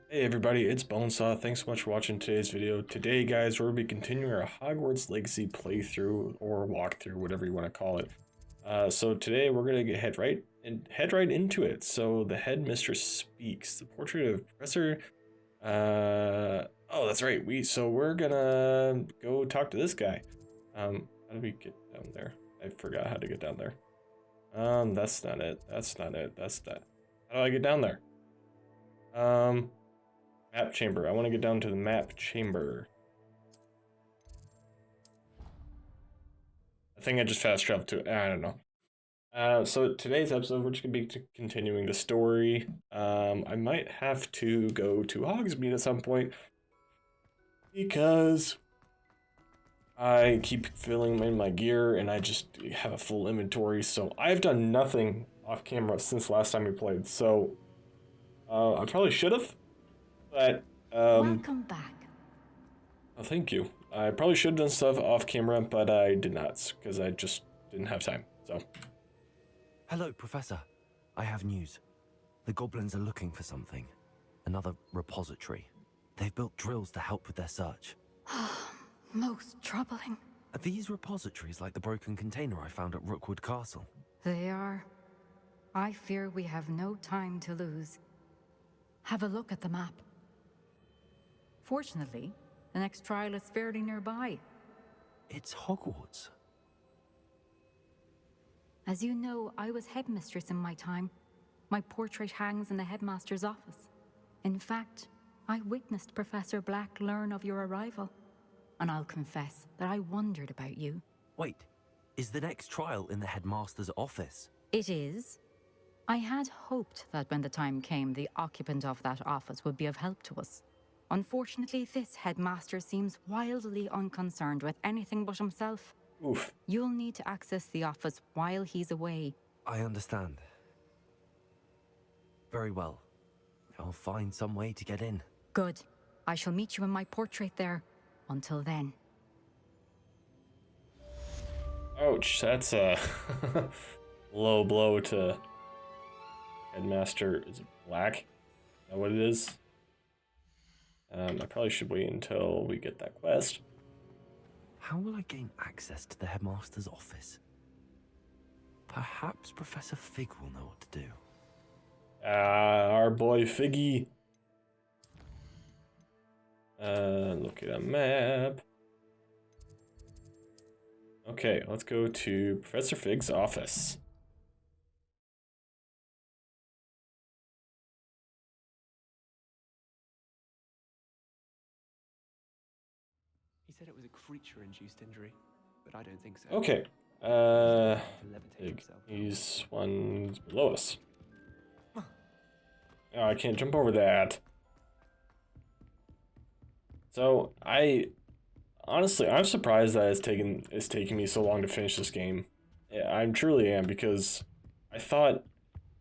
Hey everybody, it's Bonesaw. Thanks so much for watching today's video. Today, guys, we're going to be continuing our Hogwarts Legacy playthrough or walkthrough, whatever you want to call it. So today we're going to head right into it. So the headmistress speaks. The portrait of Professor. Oh, that's right. We're gonna go talk to this guy. How do we get down there? I forgot how to get down there. That's not it. That's not it. That's not. How do I get down there? Map chamber. I want to get down to the map chamber. I think I just fast traveled to it. I don't know. So today's episode, we're just gonna be continuing the story. I might have to go to Hogsmeade at some point because I keep filling in my gear and I just have a full inventory. So I've done nothing off camera since last time we played. So I probably should have, but Welcome back. oh, thank you. I probably should have done stuff off camera, but I did not because I just didn't have time. So, Hello, Professor. I have news. The goblins are looking for something. Another repository. They've built drills to help with their search. Most troubling. Are these repositories like the broken container I found at Rookwood Castle? They are. I fear we have no time to lose. Have a look at the map. Fortunately, the next trial is fairly nearby. It's Hogwarts. As you know, I was headmistress in my time. My portrait hangs in the headmaster's office. In fact, I witnessed Professor Black learn of your arrival. And I'll confess that I wondered about you. Wait, is the next trial in the headmaster's office? It is. I had hoped that when the time came, the occupant of that office would be of help to us. Unfortunately, this headmaster seems wildly unconcerned with anything but himself. oof. You'll need to access the office while he's away. I understand. Very well. I'll find some way to get in. Good. I shall meet you in my portrait there. Until then. Ouch, that's a low blow to Headmaster. Is it Black? Is that what it is? I probably should wait until we get that quest. How will I gain access to the headmaster's office? Perhaps Professor Fig will know what to do. Our boy Figgy. Look at a map. Okay, let's go to Professor Fig's office. He said it was a creature-induced injury, but I don't think so. Okay. To levitate Fig. himself. He's one's below us. Oh, I can't jump over that. So honestly, I'm surprised that it's taking me so long to finish this game. Yeah, I truly am, because I thought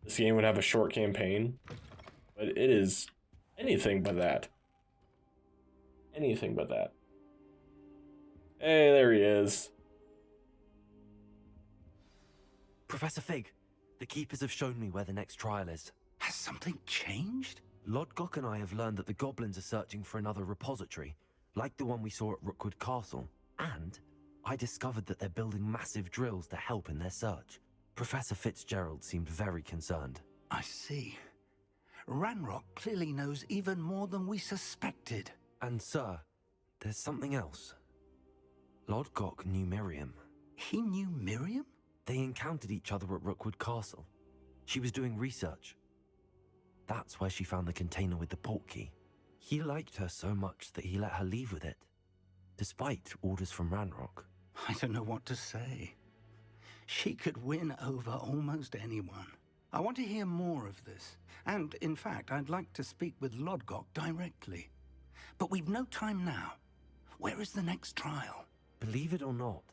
this game would have a short campaign, but it is anything but that. Anything but that. Hey, there he is. Professor Fig, the keepers have shown me where the next trial is. Has something changed? Lodgok and I have learned that the goblins are searching for another repository, like the one we saw at Rookwood Castle. And I discovered that they're building massive drills to help in their search. Professor Fitzgerald seemed very concerned. I see. Ranrock clearly knows even more than we suspected. And sir, there's something else. Lodgok knew Miriam. He knew Miriam? They encountered each other at Rookwood Castle. She was doing research. That's where she found the container with the portkey. He liked her so much that he let her leave with it, despite orders from Ranrock. I don't know what to say. She could win over almost anyone. I want to hear more of this. And, in fact, I'd like to speak with Lodgok directly. But we've no time now. Where is the next trial? Believe it or not,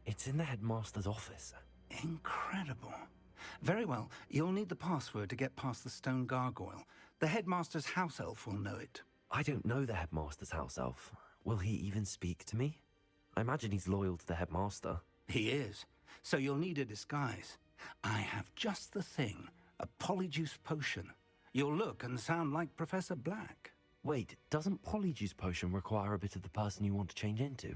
it's in the headmaster's office. Incredible. Very well. You'll need the password to get past the stone gargoyle. The headmaster's house elf will know it. I don't know the headmaster's house elf. Will he even speak to me? I imagine he's loyal to the headmaster. He is. So you'll need a disguise. I have just the thing. A polyjuice potion. You'll look and sound like Professor Black. Wait, doesn't Polyjuice Potion require a bit of the person you want to change into?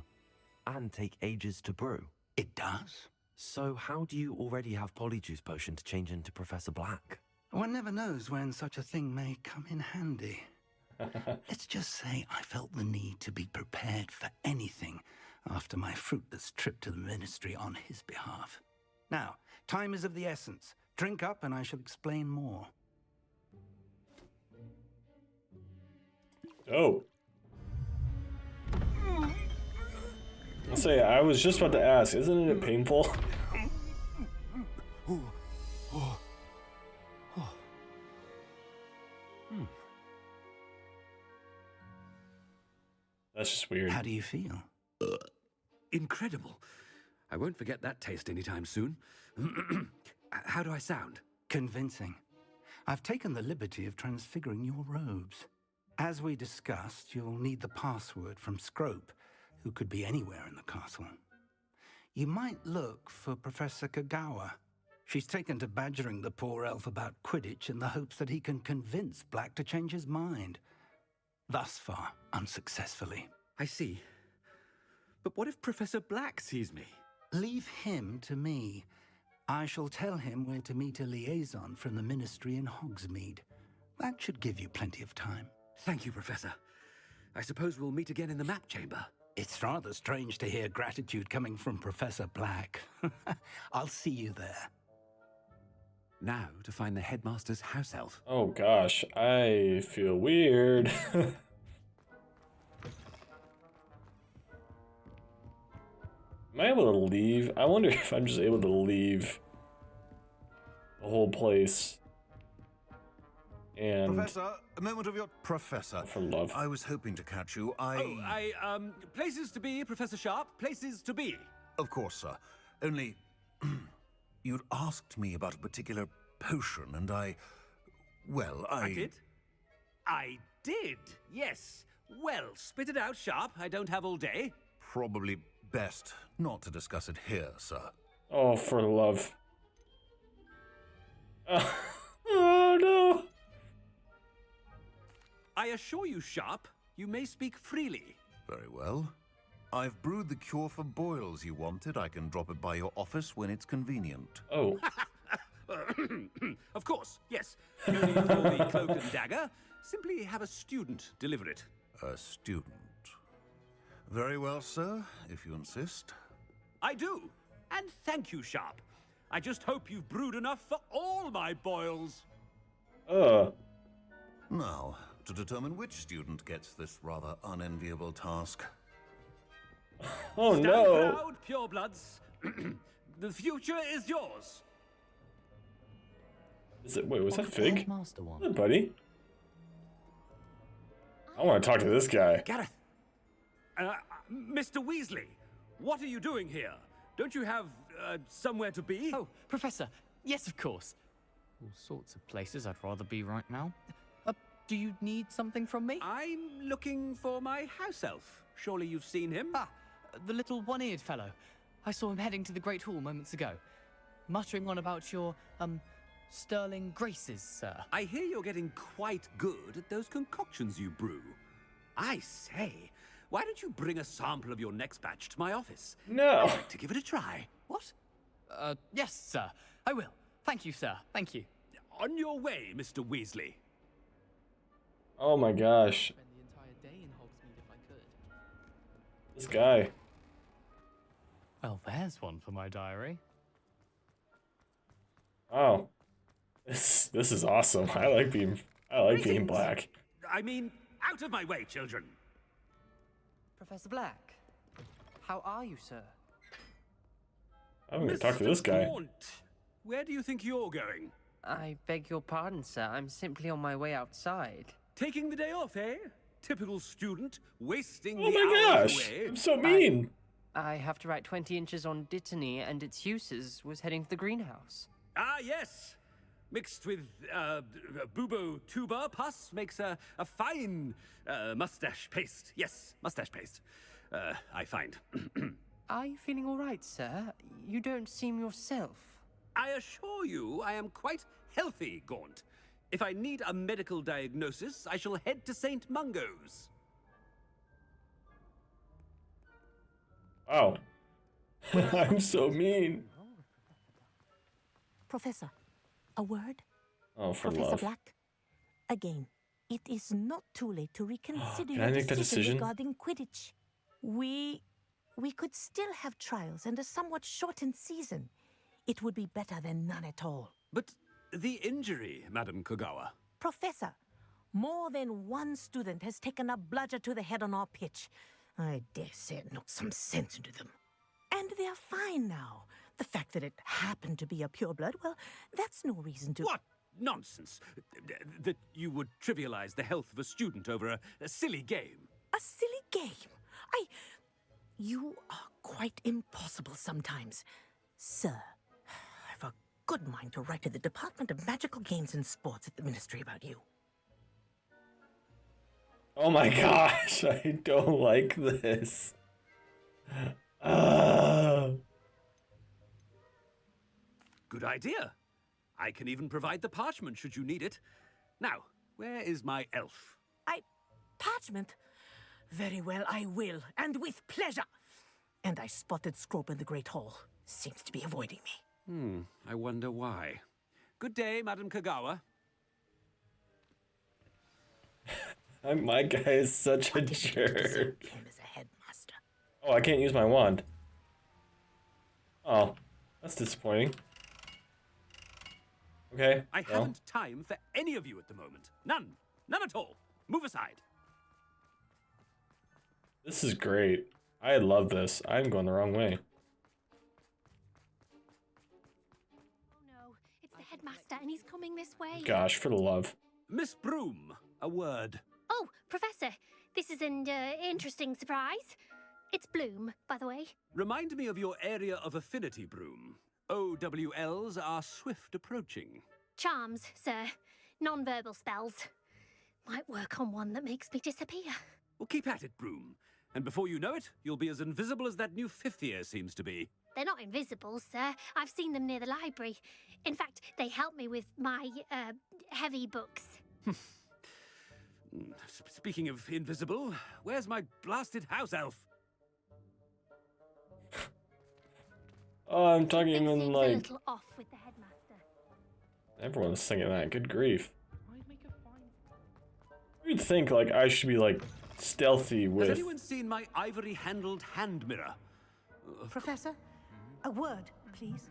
And take ages to brew? It does. So how do you already have Polyjuice Potion to change into Professor Black? One never knows when such a thing may come in handy. Let's just say I felt the need to be prepared for anything after my fruitless trip to the Ministry on his behalf. Now, time is of the essence. Drink up and I shall explain more. Oh. I'll say, I was just about to ask, isn't it painful? That's just weird. How do you feel? Incredible. I won't forget that taste anytime soon. How do I sound? Convincing. I've taken the liberty of transfiguring your robes. As we discussed, you'll need the password from Scrope, who could be anywhere in the castle. You might look for Professor Kagawa. She's taken to badgering the poor elf about Quidditch in the hopes that he can convince Black to change his mind. Thus far, unsuccessfully. I see. But what if Professor Black sees me? Leave him to me. I shall tell him where to meet a liaison from the Ministry in Hogsmeade. That should give you plenty of time. Thank you, Professor. I suppose we'll meet again in the map chamber. It's rather strange to hear gratitude coming from Professor Black. I'll see you there. Now to find the headmaster's house elf. Oh gosh, I feel weird. Am I able to leave? I wonder if I'm just able to leave the whole place. And Professor, a moment of your professor. for love. I was hoping to catch you. Places to be, Professor Sharp. Places to be. Of course, sir. Only, you'd asked me about a particular potion, and I did? I did, yes. Well, spit it out, Sharp. I don't have all day. probably best not to discuss it here, sir. Oh, for love. Oh no. I assure you, Sharp, you may speak freely. Very well. I've brewed the cure for boils you wanted. I can drop it by your office when it's convenient. Oh. Of course, yes. No need for the cloak and dagger. Simply have a student deliver it. A student. Very well, sir, if you insist. I do. And thank you, Sharp. I just hope you've brewed enough for all my boils. Now, to determine which student gets this rather unenviable task. Oh Stand no. proud, purebloods. The future is yours. Is it, wait, was that Fig? Master one. Hey, buddy. I want to talk to this guy. Gareth. Mr. Weasley, what are you doing here? Don't you have somewhere to be? Oh, Professor. Yes, of course. All sorts of places I'd rather be right now. Do you need something from me? I'm looking for my house elf. Surely you've seen him? Ah, the little one-eared fellow. I saw him heading to the Great Hall moments ago, muttering on about your, sterling graces, sir. I hear you're getting quite good at those concoctions you brew. I say, why don't you bring a sample of your next batch to my office? No. I'd like to give it a try. What? Yes, sir. I will. Thank you, sir. Thank you. On your way, Mr. Weasley. Oh my gosh. Spend the entire day in Hogsmeade if I could. This guy. Well, there's one for my diary. Wow. This is awesome. I like being Greetings. black. I mean, out of my way, children. Professor Black, how are you, sir? I'm gonna talk to this guy. Gaunt, where do you think you're going? I beg your pardon, sir. I'm simply on my way outside. Taking the day off, eh? Typical student, wasting Oh the my hours gosh. away. I'm so mean. I have to write 20 inches on Dittany and its uses. Was heading to the greenhouse. Ah, yes. Mixed with bubo tuber pus makes a fine mustache paste. Yes, mustache paste. I find. Are you feeling all right, sir? You don't seem yourself. I assure you I am quite healthy, Gaunt. If I need a medical diagnosis, I shall head to St. Mungo's. Wow. I'm so mean. Professor, a word? Oh, for Professor love. Black, again, it is not too late to reconsider Can your I make that decision decision? regarding Quidditch. We could still have trials and a somewhat shortened season. It would be better than none at all. But the injury, Madam Kogawa. Professor, more than one student has taken a bludger to the head on our pitch. I dare say it knocked some sense into them. And they're fine now. The fact that it happened to be a pureblood, well, that's no reason to... What nonsense! That you would trivialize the health of a student over a silly game. A silly game? You are quite impossible sometimes. Sir, I've a good mind to write to the Department of Magical Games and Sports at the Ministry about you. Oh my gosh, I don't like this. Good idea. I can even provide the parchment should you need it. Now, where is my elf? Parchment? Very well, I will, and with pleasure. And I spotted Scrope in the Great Hall. Seems to be avoiding me. I wonder why. Good day, Madam Kogawa. My guy is such a What if you deserve jerk. him as a headmaster? Oh, I can't use my wand. Oh, that's disappointing. Okay. I well. haven't time for any of you at the moment. None. None at all. Move aside. This is great. I love this. I'm going the wrong way. Oh no, it's the headmaster and he's coming this way. Gosh, for the love. Miss Broom, a word. Oh, Professor, this is an interesting surprise. It's Bloom, by the way. Remind me of your area of affinity, Broom. OWLs are swift approaching. Charms, sir. Non-verbal spells. Might work on one that makes me disappear. Well, keep at it, Broom. And before you know it, you'll be as invisible as that new fifth year seems to be. They're not invisible, sir. I've seen them near the library. In fact, they help me with my, heavy books. Speaking of invisible, where's my blasted house elf? Oh, I'm talking It in seems a like... little off with the headmaster. Everyone's singing that. Good grief. You'd think, like, I should be, like, stealthy with... Has anyone seen my ivory-handled hand mirror? Professor, a word, please.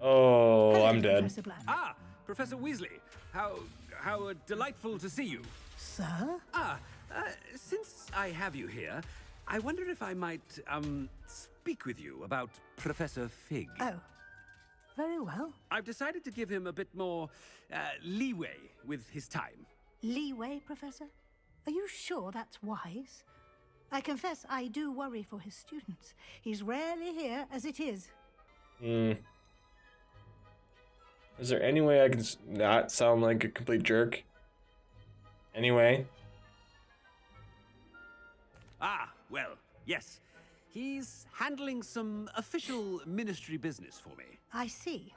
Oh, Hello, I'm dead. Professor Black. Ah, Professor Weasley. How delightful to see you. Sir? Since I have you here, I wonder if I might, speak with you about Professor Fig. Oh, very well. I've decided to give him a bit more, leeway with his time. Leeway, Professor? Are you sure that's wise? I confess I do worry for his students. He's rarely here as it is. Is there any way I can not sound like a complete jerk? Anyway? Ah, well, yes. He's handling some official ministry business for me. I see.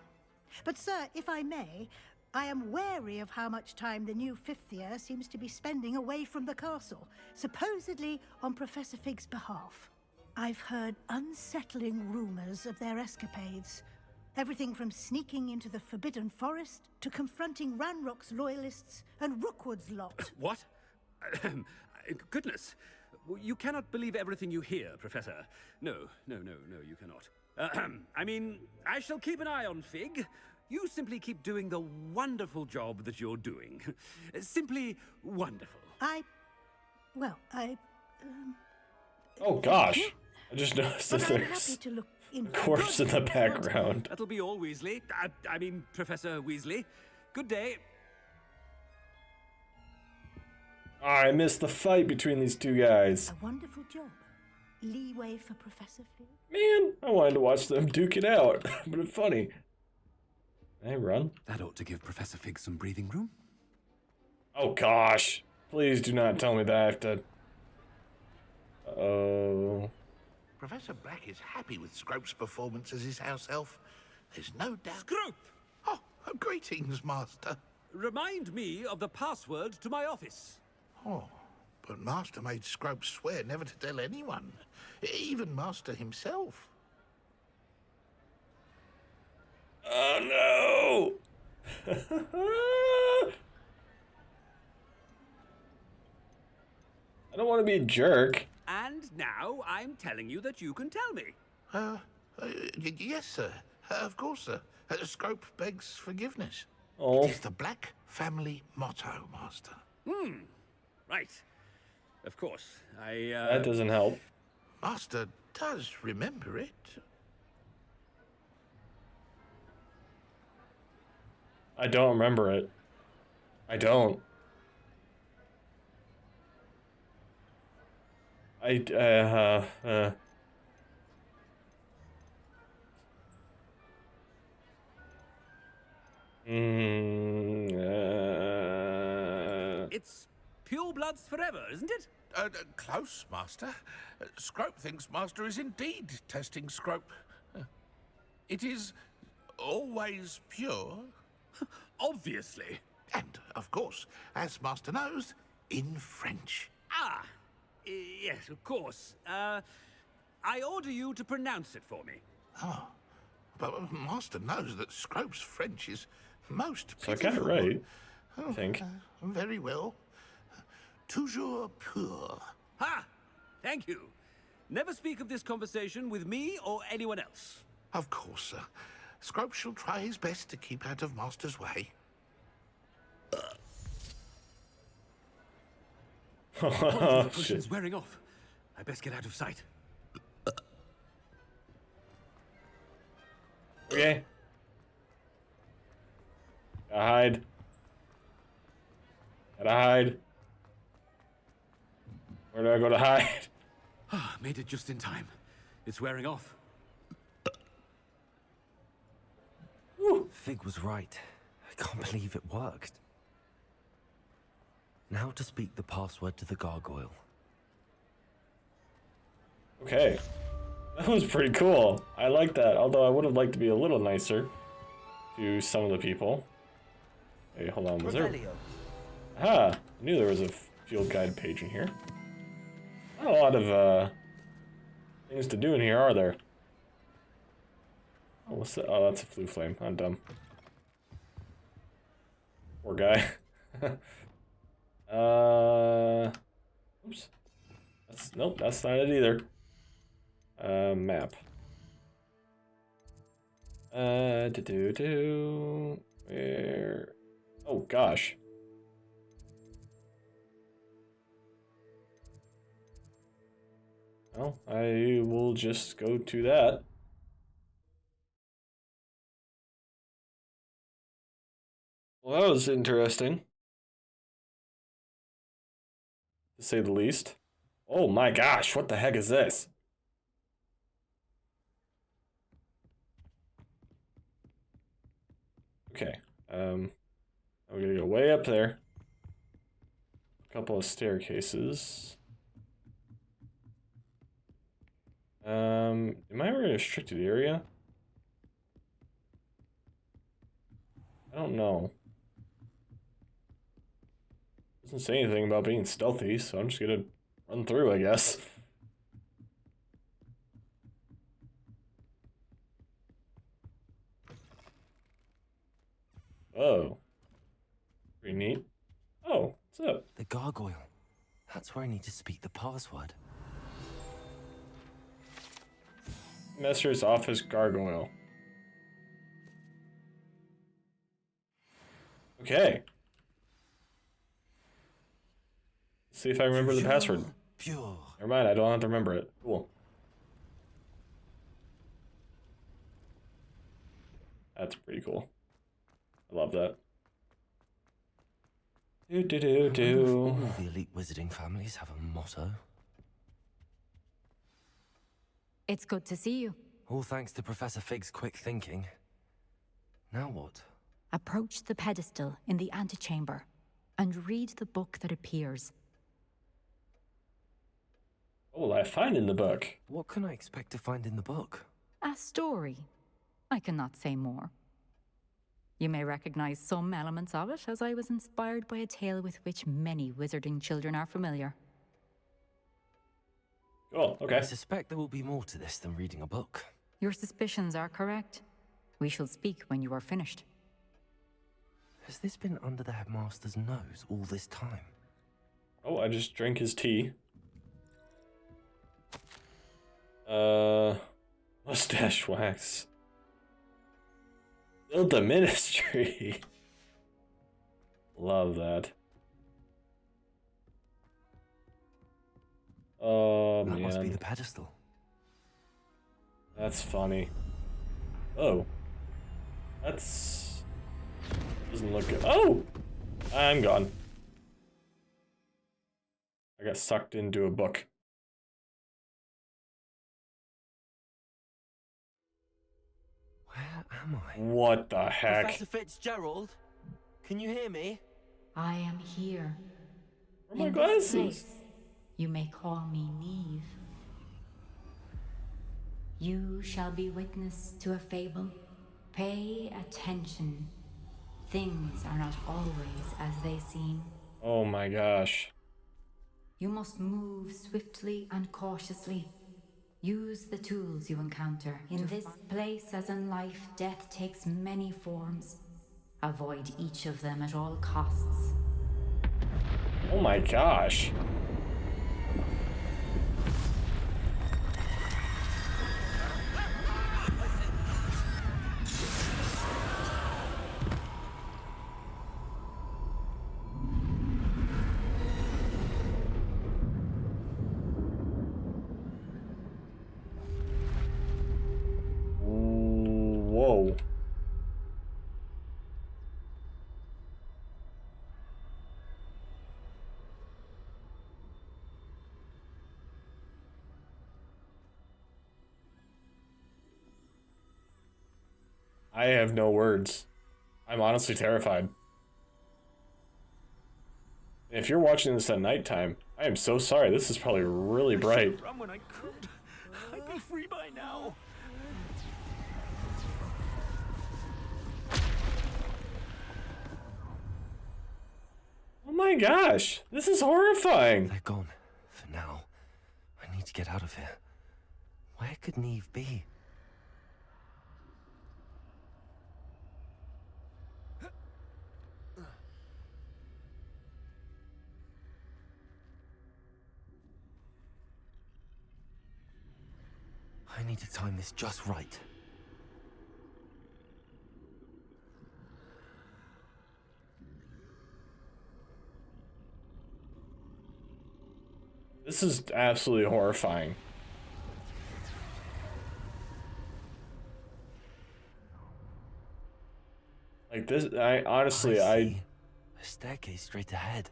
But, sir, if I may, I am wary of how much time the new fifth year seems to be spending away from the castle, supposedly on Professor Fig's behalf. I've heard unsettling rumors of their escapades. Everything from sneaking into the Forbidden Forest to confronting Ranrock's loyalists and Rookwood's lot. What? Goodness. You cannot believe everything you hear, Professor. No, you cannot. I mean, I shall keep an eye on Fig. You simply keep doing the wonderful job that you're doing. Simply wonderful. Oh gosh. I just noticed that I'm happy there's to look a into corpse in the background. That'll be all, Weasley. I mean, Professor Weasley. Good day. I missed the fight between these two guys. A wonderful job. Leeway for Professor Fig. Man, I wanted to watch them duke it out. But it's funny. Can I run? That ought to give Professor Fig some breathing room. Oh gosh. Please do not tell me that I have to... Oh. Professor Black is happy with Scrope's performance as his house elf. There's no doubt. Scrope! Oh, greetings, Master. Remind me of the password to my office. Oh, but Master made Scrope swear never to tell anyone, even Master himself. Oh no! I don't want to be a jerk. And now I'm telling you that you can tell me. Yes, sir. Of course, sir. Scrope begs forgiveness. Oh. It is the Black family motto, Master. Right. Of course. That doesn't help. Master does remember it. I don't remember it. I don't. It's pure bloods forever, isn't it? Close, Master. Scrope thinks Master is indeed testing Scrope. It is always pure. Obviously. And, of course, as Master knows, in French. Ah, yes, of course. I order you to pronounce it for me. Oh, but Master knows that Scrope's French is most So I pitiful. got it right, I think. Very well. Toujours pur. Ha! Thank you. Never speak of this conversation with me or anyone else. Of course, sir. Scrope shall try his best to keep out of Master's way. The Oh, potion's shit. wearing off. I best get out of sight. Okay. Gotta hide. Gotta hide. Where do I go to hide? Made it just in time. It's wearing off. Fig was right. I can't believe it worked. Now to speak the password to the gargoyle. Okay. That was pretty cool. I like that, although I would have liked to be a little nicer to some of the people. Hey, hold on, was there... Ah, I knew there was a field guide page in here. Not a lot of, things to do in here, are there? Oh, what's that? Oh, that's a flue flame. I'm dumb. Poor guy. Oops. Nope, that's not it either. Map. Where? Oh, gosh. Well, I will just go to that. Well, that was interesting, to say the least. Oh my gosh, what the heck is this? Okay, we're gonna go way up there. A couple of staircases. Am I in a restricted area? I don't know. Doesn't say anything about being stealthy, so I'm just gonna run through, I guess. Oh. Pretty neat. Oh, what's up? The gargoyle. That's where I need to speak the password. Master's office gargoyle. Okay. See if I remember the password. Pure. Never mind, I don't have to remember it. Cool. That's pretty cool. I love that. All the elite wizarding families have a motto. It's good to see you. All thanks to Professor Fig's quick thinking. Now what? Approach the pedestal in the antechamber and read the book that appears. What will I find in the book? What can I expect to find in the book? A story. I cannot say more. You may recognize some elements of it, as I was inspired by a tale with which many wizarding children are familiar. Oh, okay. I suspect there will be more to this than reading a book. Your suspicions are correct. We shall speak when you are finished. Has this been under the headmaster's nose all this time? Oh, I just drank his tea. Mustache wax. Build the ministry. Love that. Oh, that man. must be the pedestal. That's funny. Oh. That's... doesn't look good. Oh! I'm gone. I got sucked into a book. Where am I? What the heck? Professor Fitzgerald? Can you hear me? I am here. Where are my In glasses? this place, you may call me Neve. You shall be witness to a fable. Pay attention. Things are not always as they seem. Oh my gosh. You must move swiftly and cautiously. Use the tools you encounter. In this place, as in life, death takes many forms. Avoid each of them at all costs. Oh my gosh. Whoa. I have no words. I'm honestly terrified. If you're watching this at nighttime, I am so sorry. This is probably really bright. Run when I could. I'd be free by now. Oh my gosh, this is horrifying. They're gone. For now. I need to get out of here. Where could Neve be? I need to time this just right. This is absolutely horrifying. Like this, I honestly, A staircase straight ahead.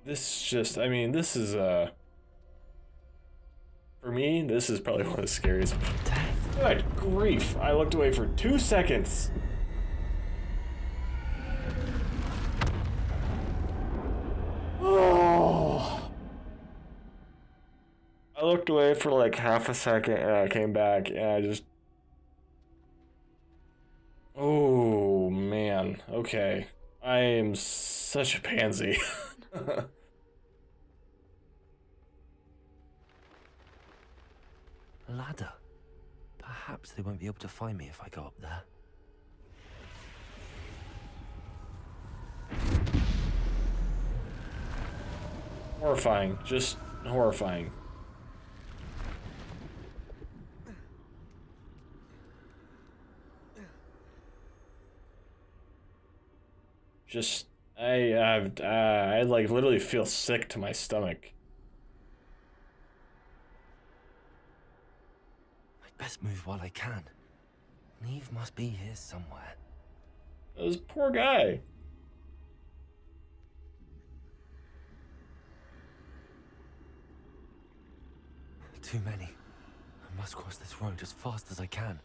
This just, I mean, this is, for me, this is probably one of the scariest. Good grief, I looked away for 2 seconds. Oh. I looked away for like half a second and I came back and I just... Oh, man. Okay. I am such a pansy. A ladder. Perhaps they won't be able to find me if I go up there. Horrifying. Just horrifying. Just, I like literally feel sick to my stomach. I'd best move while I can. Neve must be here somewhere. This poor guy. Too many. I must cross this road as fast as I can.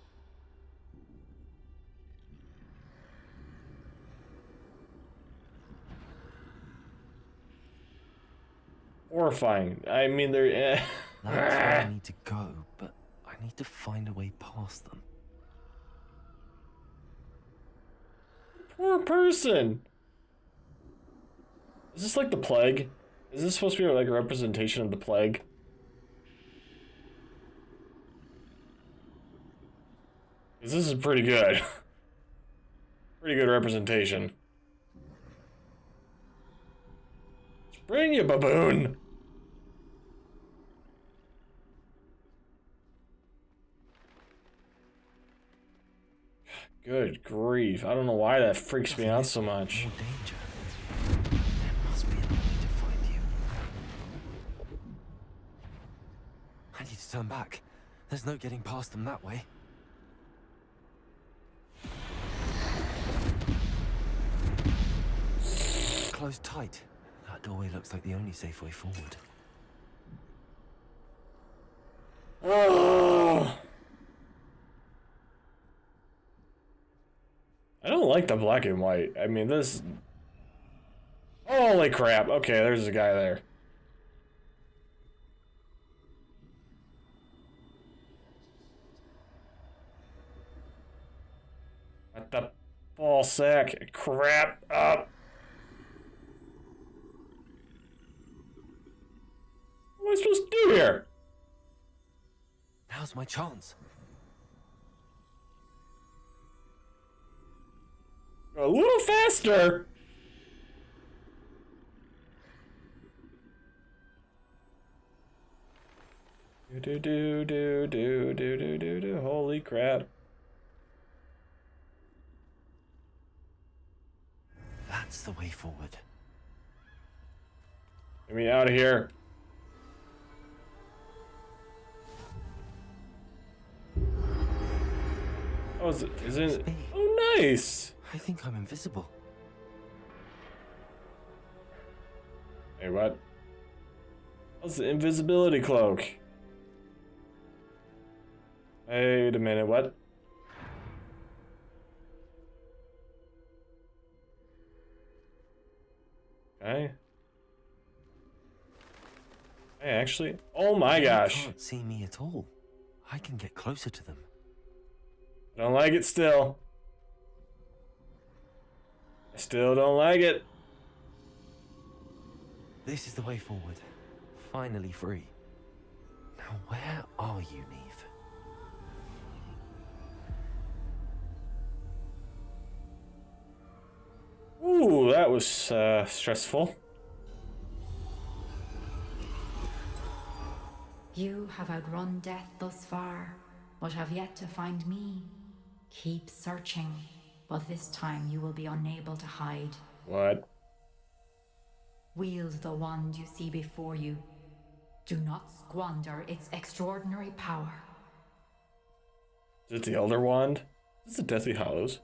horrifying. I mean, they're. That's where I need to go, but I need to find a way past them. Poor person. Is this like the plague? Is this supposed to be like a representation of the plague? Because this is pretty good. Pretty good representation. Spring, you baboon! Good grief. I don't know why that freaks me out so much. More danger. There must be another way to find you. I need to turn back. There's no getting past them that way. Closed tight. That doorway looks like the only safe way forward. Oh. I don't like the black and white. I mean, this... Holy crap. Okay, there's a guy there. What the ball sack? Crap up. What am I supposed to do here? Now's my chance. A little faster. Do. Holy crap. That's the way forward. Get me out of here. Oh, is it? Oh, nice. I think I'm invisible. Hey, what? What's the invisibility cloak? Wait a minute, what? Okay. Hey, actually, oh my gosh. They can't see me at all. I can get closer to them. I don't like it still. I still don't like it. This is the way forward. Finally free. Now where are you, Neve? Ooh, that was stressful. You have outrun death thus far, but have yet to find me. Keep searching, but this time you will be unable to hide. What? Wield the wand you see before you. Do not squander its extraordinary power. Is it the Elder Wand? Is it the Deathly Hallows?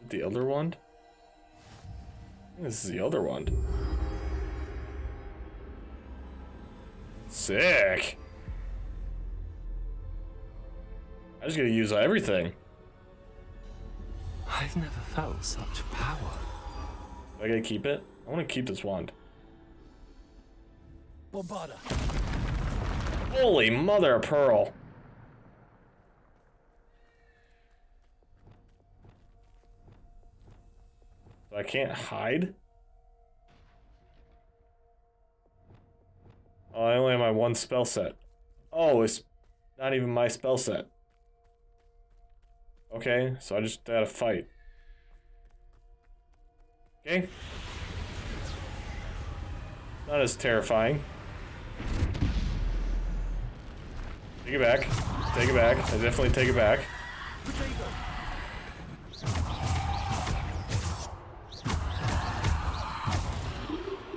Is it the Elder Wand? I think this is the Elder Wand. Sick! I just gotta use everything. I've never felt such power. Do I gotta keep it? I wanna keep this wand. Bombarda. Holy mother of pearl! So I can't hide? Oh, I only have my one spell set. Oh, it's not even my spell set. Okay, so I just gotta fight. Okay. Not as terrifying. Take it back. Take it back. I definitely take it back.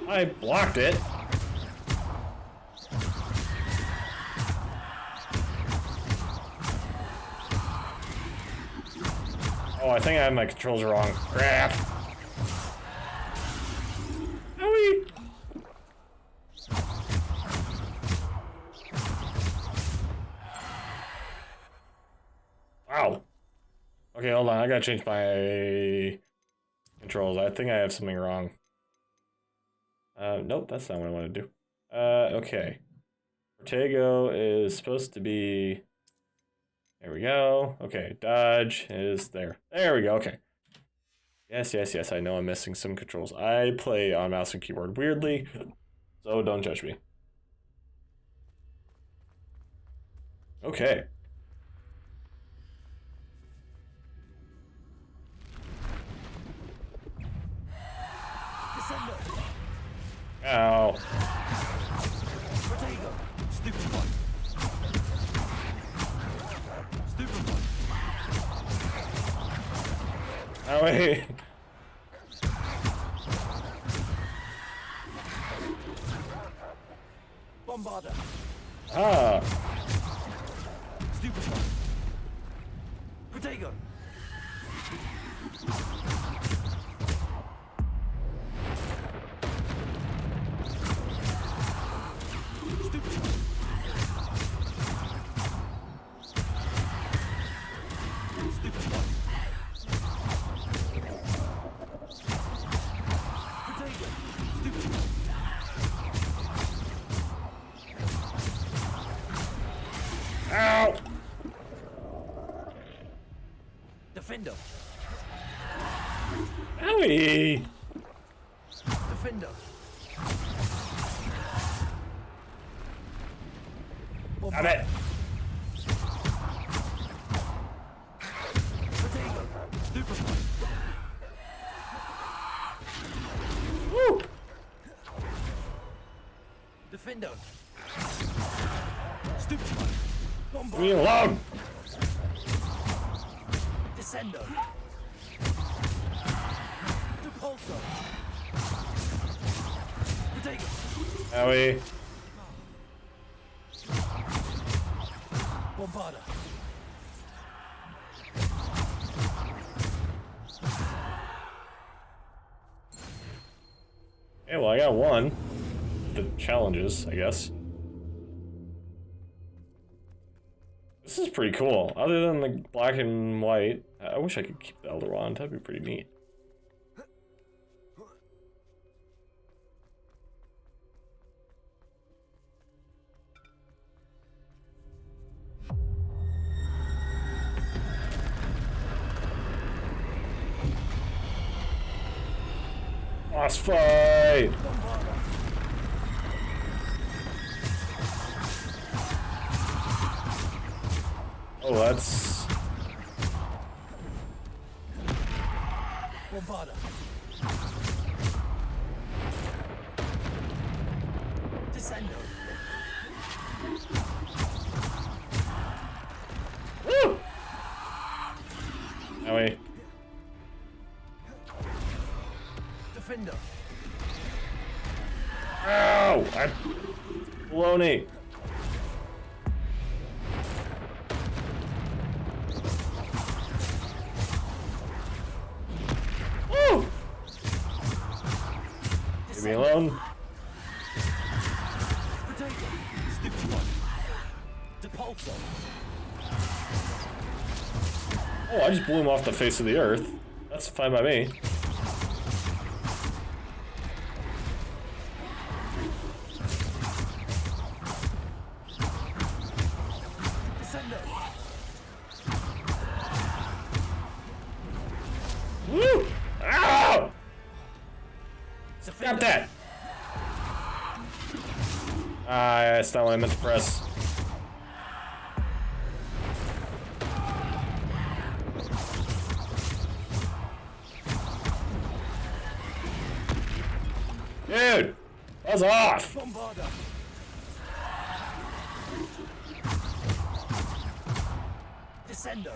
I blocked it. Oh, I think I have my controls wrong. Crap. Owie. Wow. Okay, hold on. I gotta change my controls. I think I have something wrong. Nope, that's not what I want to do. Okay. Protego is supposed to be... There we go. Okay, dodge is there. There we go, okay. Yes, yes, yes, I know I'm missing some controls. I play on mouse and keyboard weirdly, so don't judge me. Okay. Ow. Stupid one. Stupid one. Owie. Bombarder. Ah. Stupid one. Protego. Ow. Defender. Owie. Defender. Damn it. Woo. Defender. Stupid. Leave me alone. Descendo. Depulso. Protego. Owie. Bombarder. Okay, well, I got one. The challenges, I guess. This is pretty cool. Other than the black and white, I wish I could keep the Elder Wand. That'd be pretty neat. Boss fight! Oh, that's... Bombarder. Descendo. Woo! Owie. Defender. Ow! I... Baloney! Woo! Leave me alone. Potato. Stupid one. Depulso. Oh, I just blew him off the face of the earth. That's fine by me. Woo! Ow! Got that! Ah, that's not what I meant to press. Dude! That's off! Bombarder. Descendo.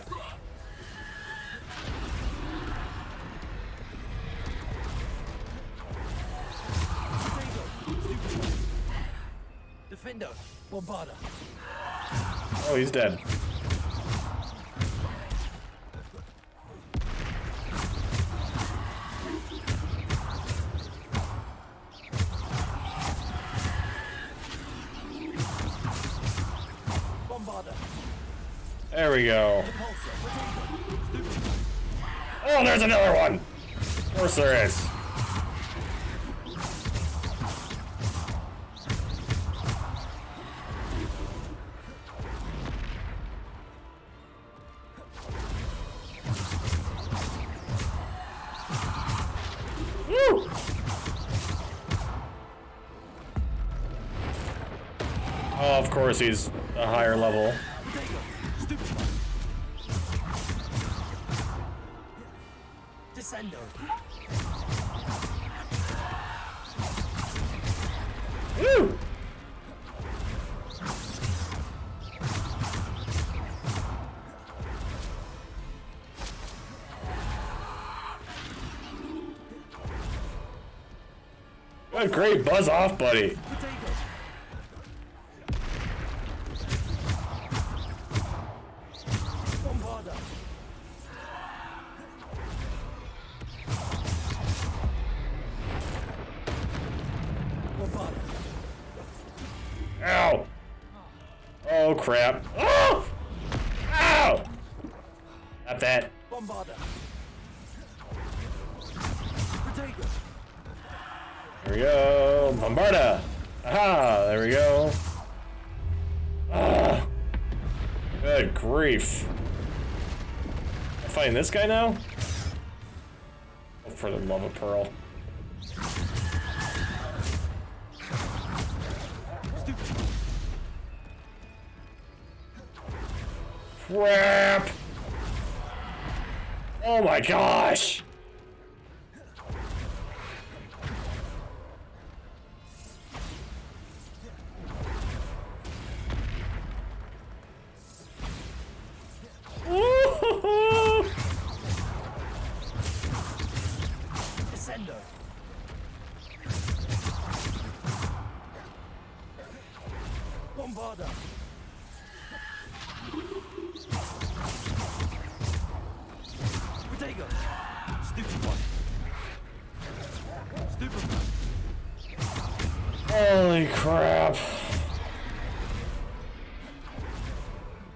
Defender. Bombarder. Oh, he's dead. Bombarder. There we go. Oh, there's another one! Of course there is. of course he's a higher level. Descendo. Woo! Good, great, buzz off, buddy. Ow! Oh crap! Oh! Ow! Not that. There we go. Bombarda! Aha! There we go. Ah! Good grief. I'm fighting this guy now? Oh, for the love of Pearl. Crap! Oh my gosh! Descendo. Bombarda. Protego. Stupid one. Stupid one. Holy crap.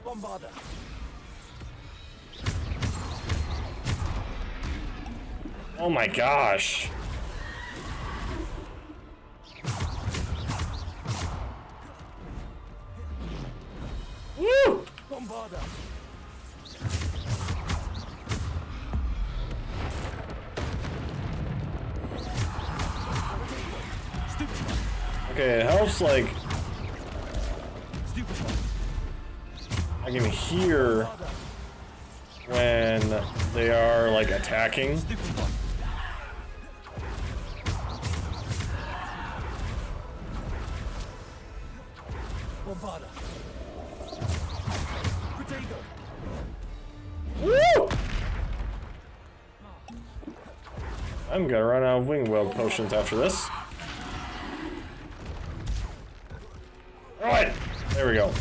Bombarda. Oh my gosh. Woo! Bombarda. Okay, it helps like I can hear when they are like attacking. Bombarda. Woo! I'm gonna run out of wing weld potions after this. Alright, there we go.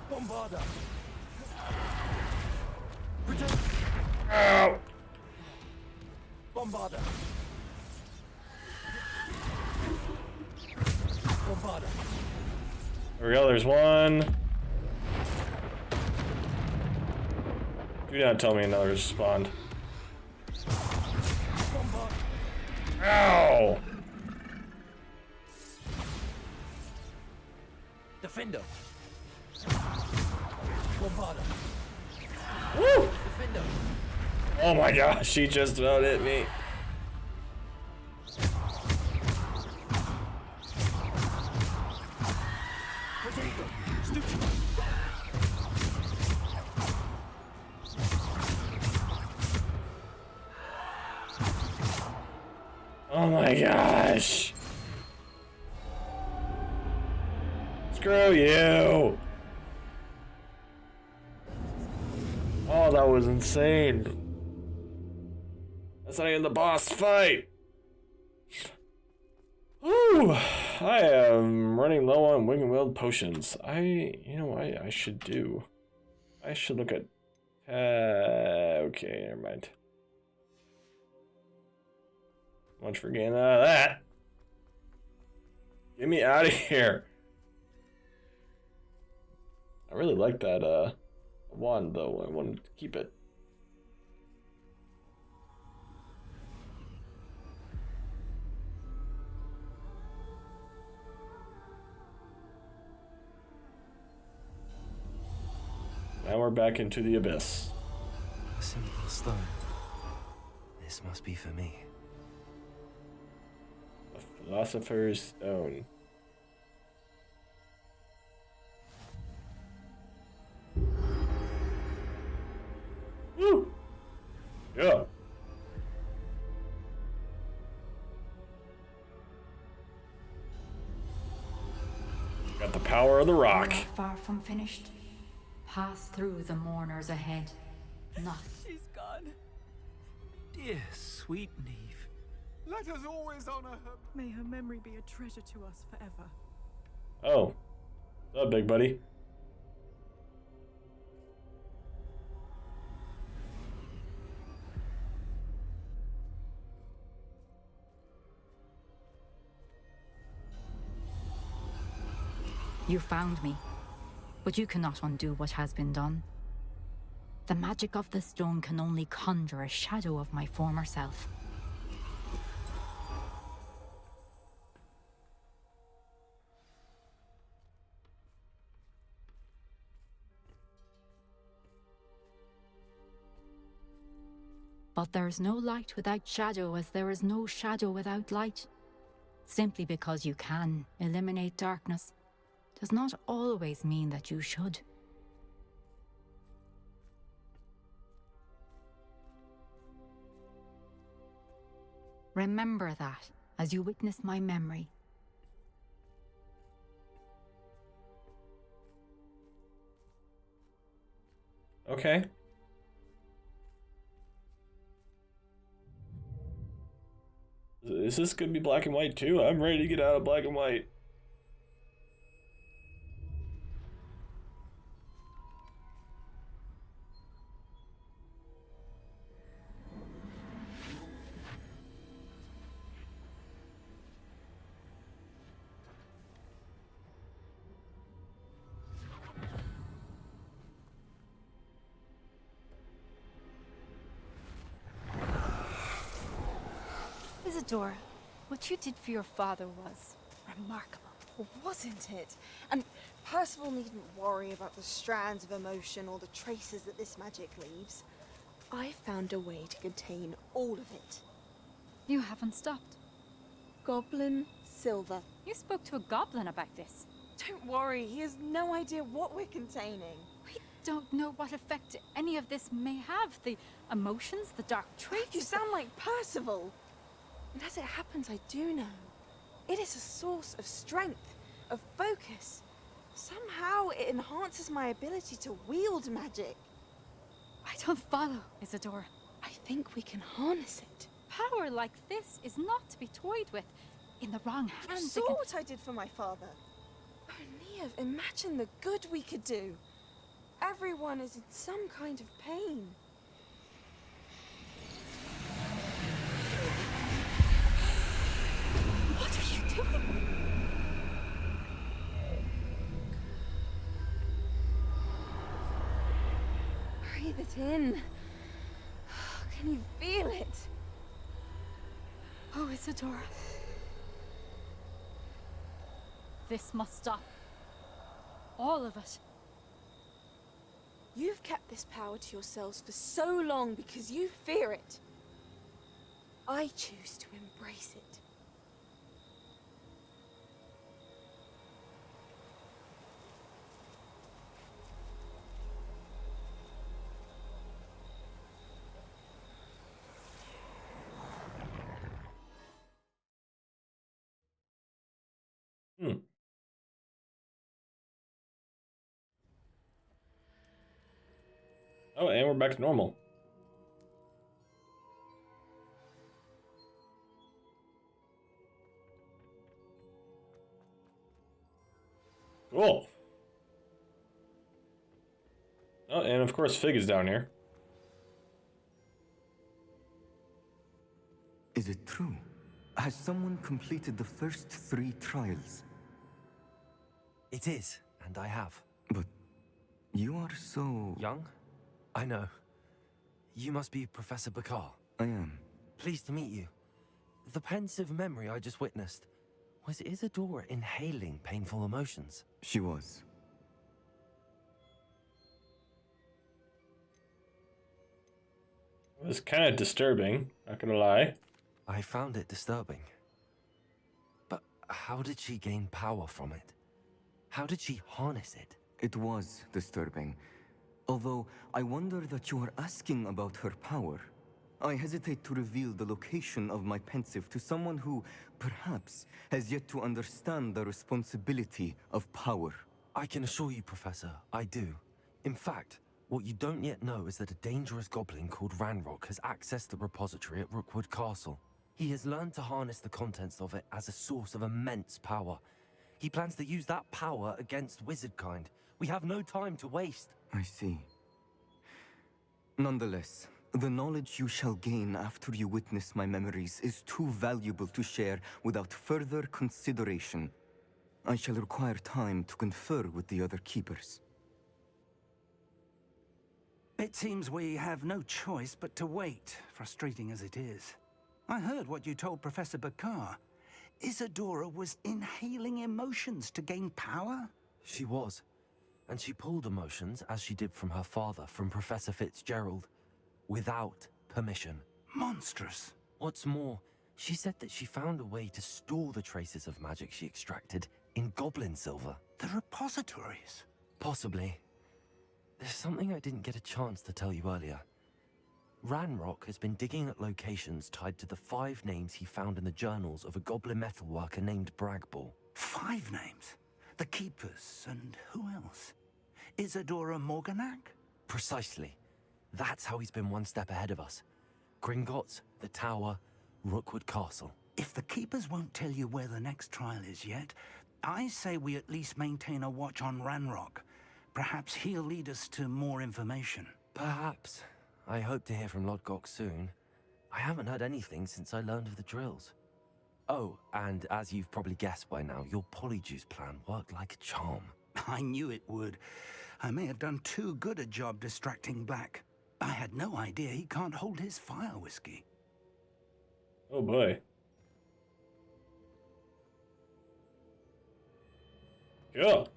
Bombarda. Ow! Bombarda. Bombarda. There we go, there's one. Do not tell me another spawned. Ow! Defendo. Bombarda. Woo! Defendo. Oh my gosh, she just about hit me. Oh my gosh. Screw you. Oh, that was insane. That's not even the boss fight. Ooh, I am running low on wing and wield potions. You know what I should do? I should look at, okay, never mind. Much for getting out of that. Get me out of here. I really like that wand though. I wanted to keep it. Now we're back into the abyss. A simple stone. This This must be for me. A Philosopher's Stone. Woo! Yeah. Got the power of the rock. You are far from finished. Pass through the mourners ahead. Not. She's gone. Dear, sweet Neve. Let us always honor her. May her memory be a treasure to us forever. Oh. What's up, big buddy? You found me, but you cannot undo what has been done. The magic of the stone can only conjure a shadow of my former self. But there is no light without shadow, as there is no shadow without light. Simply because you can eliminate darkness does not always mean that you should. Remember that as you witness my memory. Okay. Is this gonna be black and white too? I'm ready to get out of black and white. Isidora, what you did for your father was remarkable. Wasn't it? And Percival needn't worry about the strands of emotion or the traces that this magic leaves. I found a way to contain all of it. You haven't stopped. Goblin Silver. You spoke to a goblin about this. Don't worry, he has no idea what we're containing. We don't know what effect any of this may have. The emotions, the dark traits. You sound like Percival. And as it happens, I do know. It is a source of strength, of focus. Somehow it enhances my ability to wield magic. I don't follow, Isidora. I think we can harness it. Power like this is not to be toyed with. In the wrong hands, You saw what I did for my father. Oh, Neve, imagine the good we could do. Everyone is in some kind of pain. What are you doing? Breathe it in. Can you feel it? Oh, Isidora. This must stop. All of it. You've kept this power to yourselves for so long because you fear it. I choose to embrace it. Oh, and we're back to normal. Cool. Oh, and of course Fig is down here. Is it true? Has someone completed the first 3 trials? It is, and I have. But you are so... young? I know. You must be Professor Bakar. I am. Pleased to meet you. The pensive memory I just witnessed, was Isidora inhaling painful emotions? She was. was kind of disturbing, not gonna lie. I found it disturbing. But how did she gain power from it? How did she harness it? It was disturbing. Although I wonder that you are asking about her power. I hesitate to reveal the location of my pensive to someone who, perhaps, has yet to understand the responsibility of power. I can assure you, Professor, I do. In fact, what you don't yet know is that a dangerous goblin called Ranrock has accessed the repository at Rookwood Castle. He has learned to harness the contents of it as a source of immense power. He plans to use that power against wizardkind. We have no time to waste. I see. Nonetheless, the knowledge you shall gain after you witness my memories is too valuable to share without further consideration. I shall require time to confer with the other keepers. It seems we have no choice but to wait, frustrating as it is. I heard what you told Professor Bakar. Isidora was inhaling emotions to gain power? She was. And she pulled emotions, as she did from her father, from Professor Fitzgerald, without permission. Monstrous. What's more, she said that she found a way to store the traces of magic she extracted in goblin silver. The repositories? Possibly. There's something I didn't get a chance to tell you earlier. Ranrock has been digging at locations tied to the 5 names he found in the journals of a goblin metalworker named Bragball. 5 names? The Keepers, and who else? Isidora Morganac? Precisely. That's how he's been one step ahead of us. Gringotts, the Tower, Rookwood Castle. If the Keepers won't tell you where the next trial is yet, I say we at least maintain a watch on Ranrock. Perhaps he'll lead us to more information. Perhaps. I hope to hear from Lodgok soon. I haven't heard anything since I learned of the drills. Oh, and as you've probably guessed by now, your polyjuice plan worked like a charm. I knew it would. I may have done too good a job distracting Black. I had no idea he can't hold his fire whiskey. Oh boy. Cool.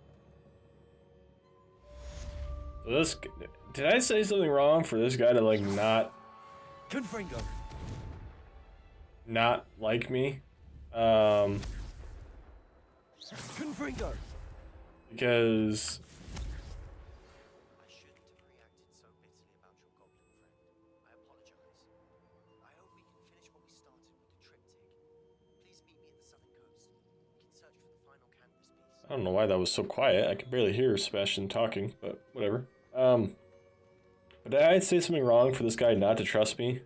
So this, did I say something wrong for this guy to like not like me? Because I don't know why that was so quiet. I could barely hear Sebastian talking, but whatever. But did I say something wrong for this guy not to trust me?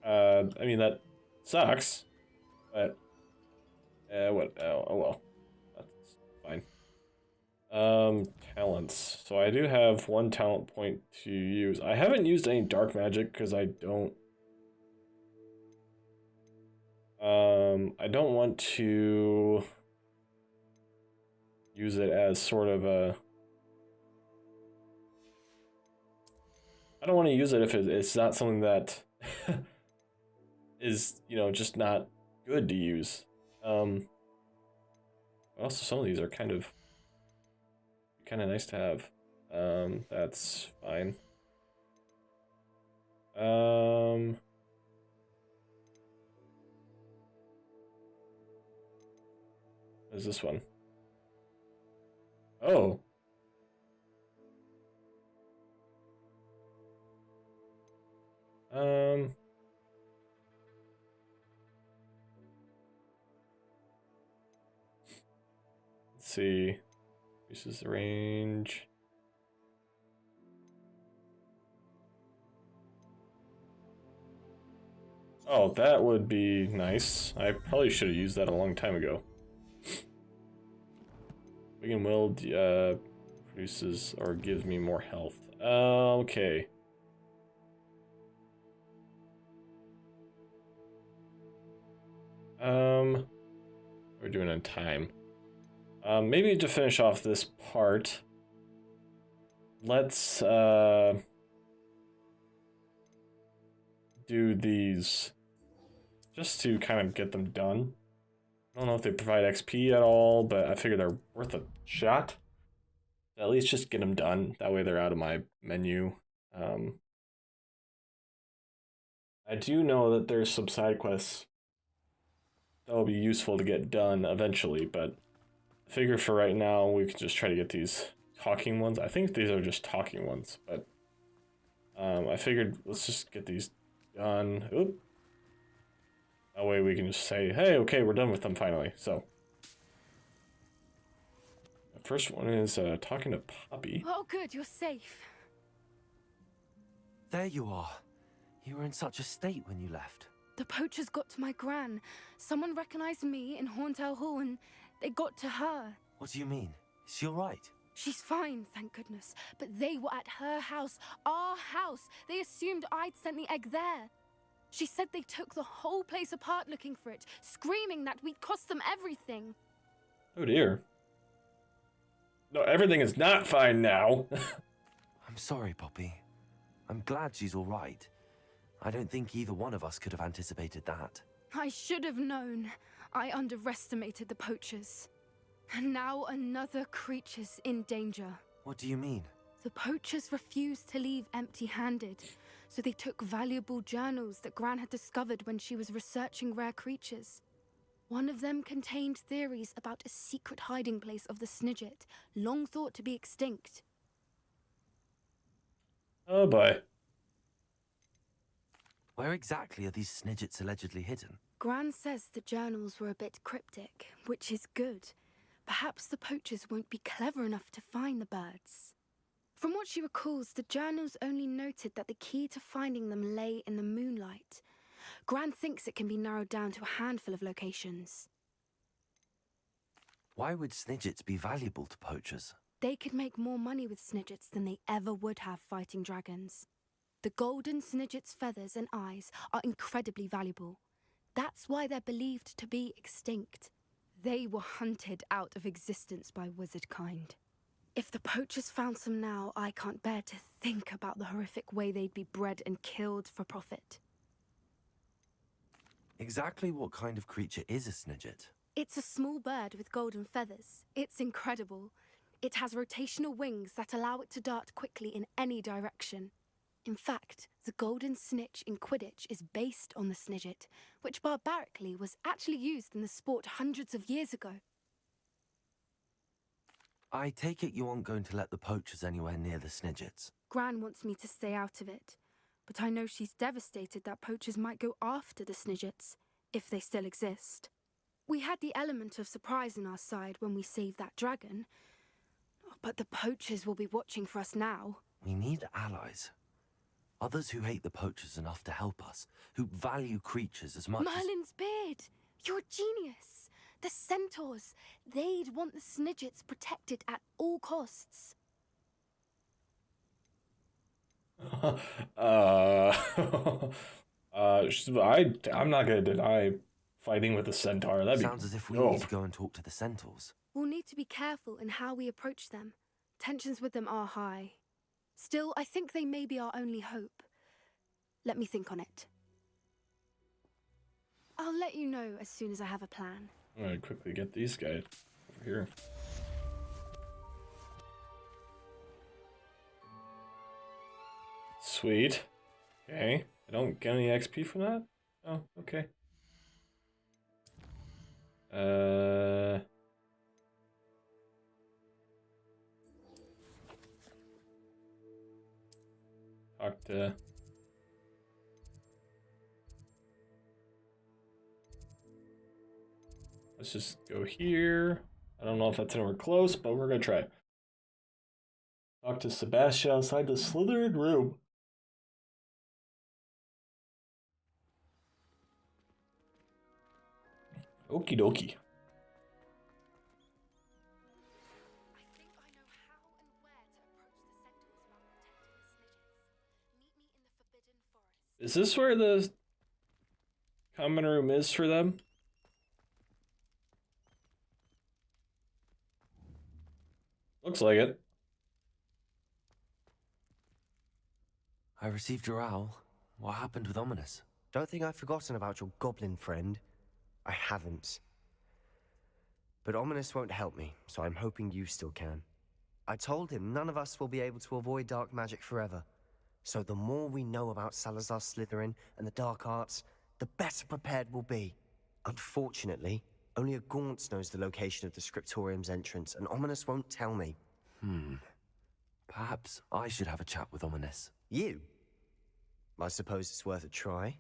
I mean, that sucks, but what? Oh well, that's fine. Talents. So I do have 1 talent point to use. I haven't used any dark magic because I don't want to use it as sort of a... I don't want to use it if it's not something that is, you know, just not good to use. Also, some of these are kind of nice to have. That's fine. What is this one? Oh. Let's see. Increases the range. Oh, that would be nice. I probably should have used that a long time ago. Wigan Will produces or gives me more health. Okay. We're doing on time. Maybe to finish off this part, let's do these just to kind of get them done. I don't know if they provide XP at all, but I figure they're worth a shot. At least just get them done. That way they're out of my menu. I do know that there's some side quests that will be useful to get done eventually, but I figure for right now we can just try to get these talking ones. I think these are just talking ones, but I figured let's just get these done. Oop. That way we can just say, hey, okay, we're done with them finally. So, the first one is talking to Poppy. Oh, good, you're safe. There you are. You were in such a state when you left. The poachers got to my gran. Someone recognized me in Horntail Hall and they got to her. What do you mean? Is she all right? She's fine, thank goodness. But they were at her house, our house. They assumed I'd sent the egg there. She said they took the whole place apart looking for it, screaming that we'd cost them everything. Oh dear. No, everything is not fine now. I'm sorry, Poppy. I'm glad she's all right. I don't think either one of us could have anticipated that. I should have known. I underestimated the poachers. And now another creature's in danger. What do you mean? The poachers refused to leave empty-handed, so they took valuable journals that Gran had discovered when she was researching rare creatures. One of them contained theories about a secret hiding place of the Snidget, long thought to be extinct. Oh boy. Where exactly are these Snidgets allegedly hidden? Gran says the journals were a bit cryptic, which is good. Perhaps the poachers won't be clever enough to find the birds. From what she recalls, the journals only noted that the key to finding them lay in the moonlight. Gran thinks it can be narrowed down to a handful of locations. Why would Snidgets be valuable to poachers? They could make more money with Snidgets than they ever would have fighting dragons. The golden Snidget's feathers and eyes are incredibly valuable. That's why they're believed to be extinct. They were hunted out of existence by wizard kind. If the poachers found some now, I can't bear to think about the horrific way they'd be bred and killed for profit. Exactly what kind of creature is a Snidget? It's a small bird with golden feathers. It's incredible. It has rotational wings that allow it to dart quickly in any direction. In fact, the golden snitch in Quidditch is based on the Snidget, which barbarically was actually used in the sport hundreds of years ago. I take it you aren't going to let the poachers anywhere near the Snidgets. Gran wants me to stay out of it, but I know she's devastated that poachers might go after the Snidgets, if they still exist. We had the element of surprise on our side when we saved that dragon, but the poachers will be watching for us now. We need allies. Others who hate the poachers enough to help us, who value creatures as much Merlin's beard! You're a genius! The centaurs! They'd want the Snidgets protected at all costs. I'm not gonna deny fighting with a centaur. That'd Sounds as if we dope. need to go and talk to the centaurs. We'll need to be careful in how we approach them. Tensions with them are high. Still, I think they may be our only hope. Let me think on it. I'll let you know as soon as I have a plan. I'm gonna quickly get these guys over here. Sweet. Okay. I don't get any XP from that? Oh, okay. Talk to... Let's just go here. I don't know if that's anywhere close, but we're gonna try. Talk to Sebastian outside the Slytherin room. Okie dokie. Is this where the common room is for them? Looks like it. I received your owl. What happened with Ominous? Don't think I've forgotten about your goblin friend. I haven't. But Ominous won't help me, so I'm hoping you still can. I told him none of us will be able to avoid dark magic forever, So the more we know about Salazar Slytherin and the dark arts, the better prepared we'll be. Unfortunately, only a Gaunt's knows the location of the Scriptorium's entrance, and Ominous won't tell me. Perhaps I should have a chat with Ominous. You? I suppose it's worth a try.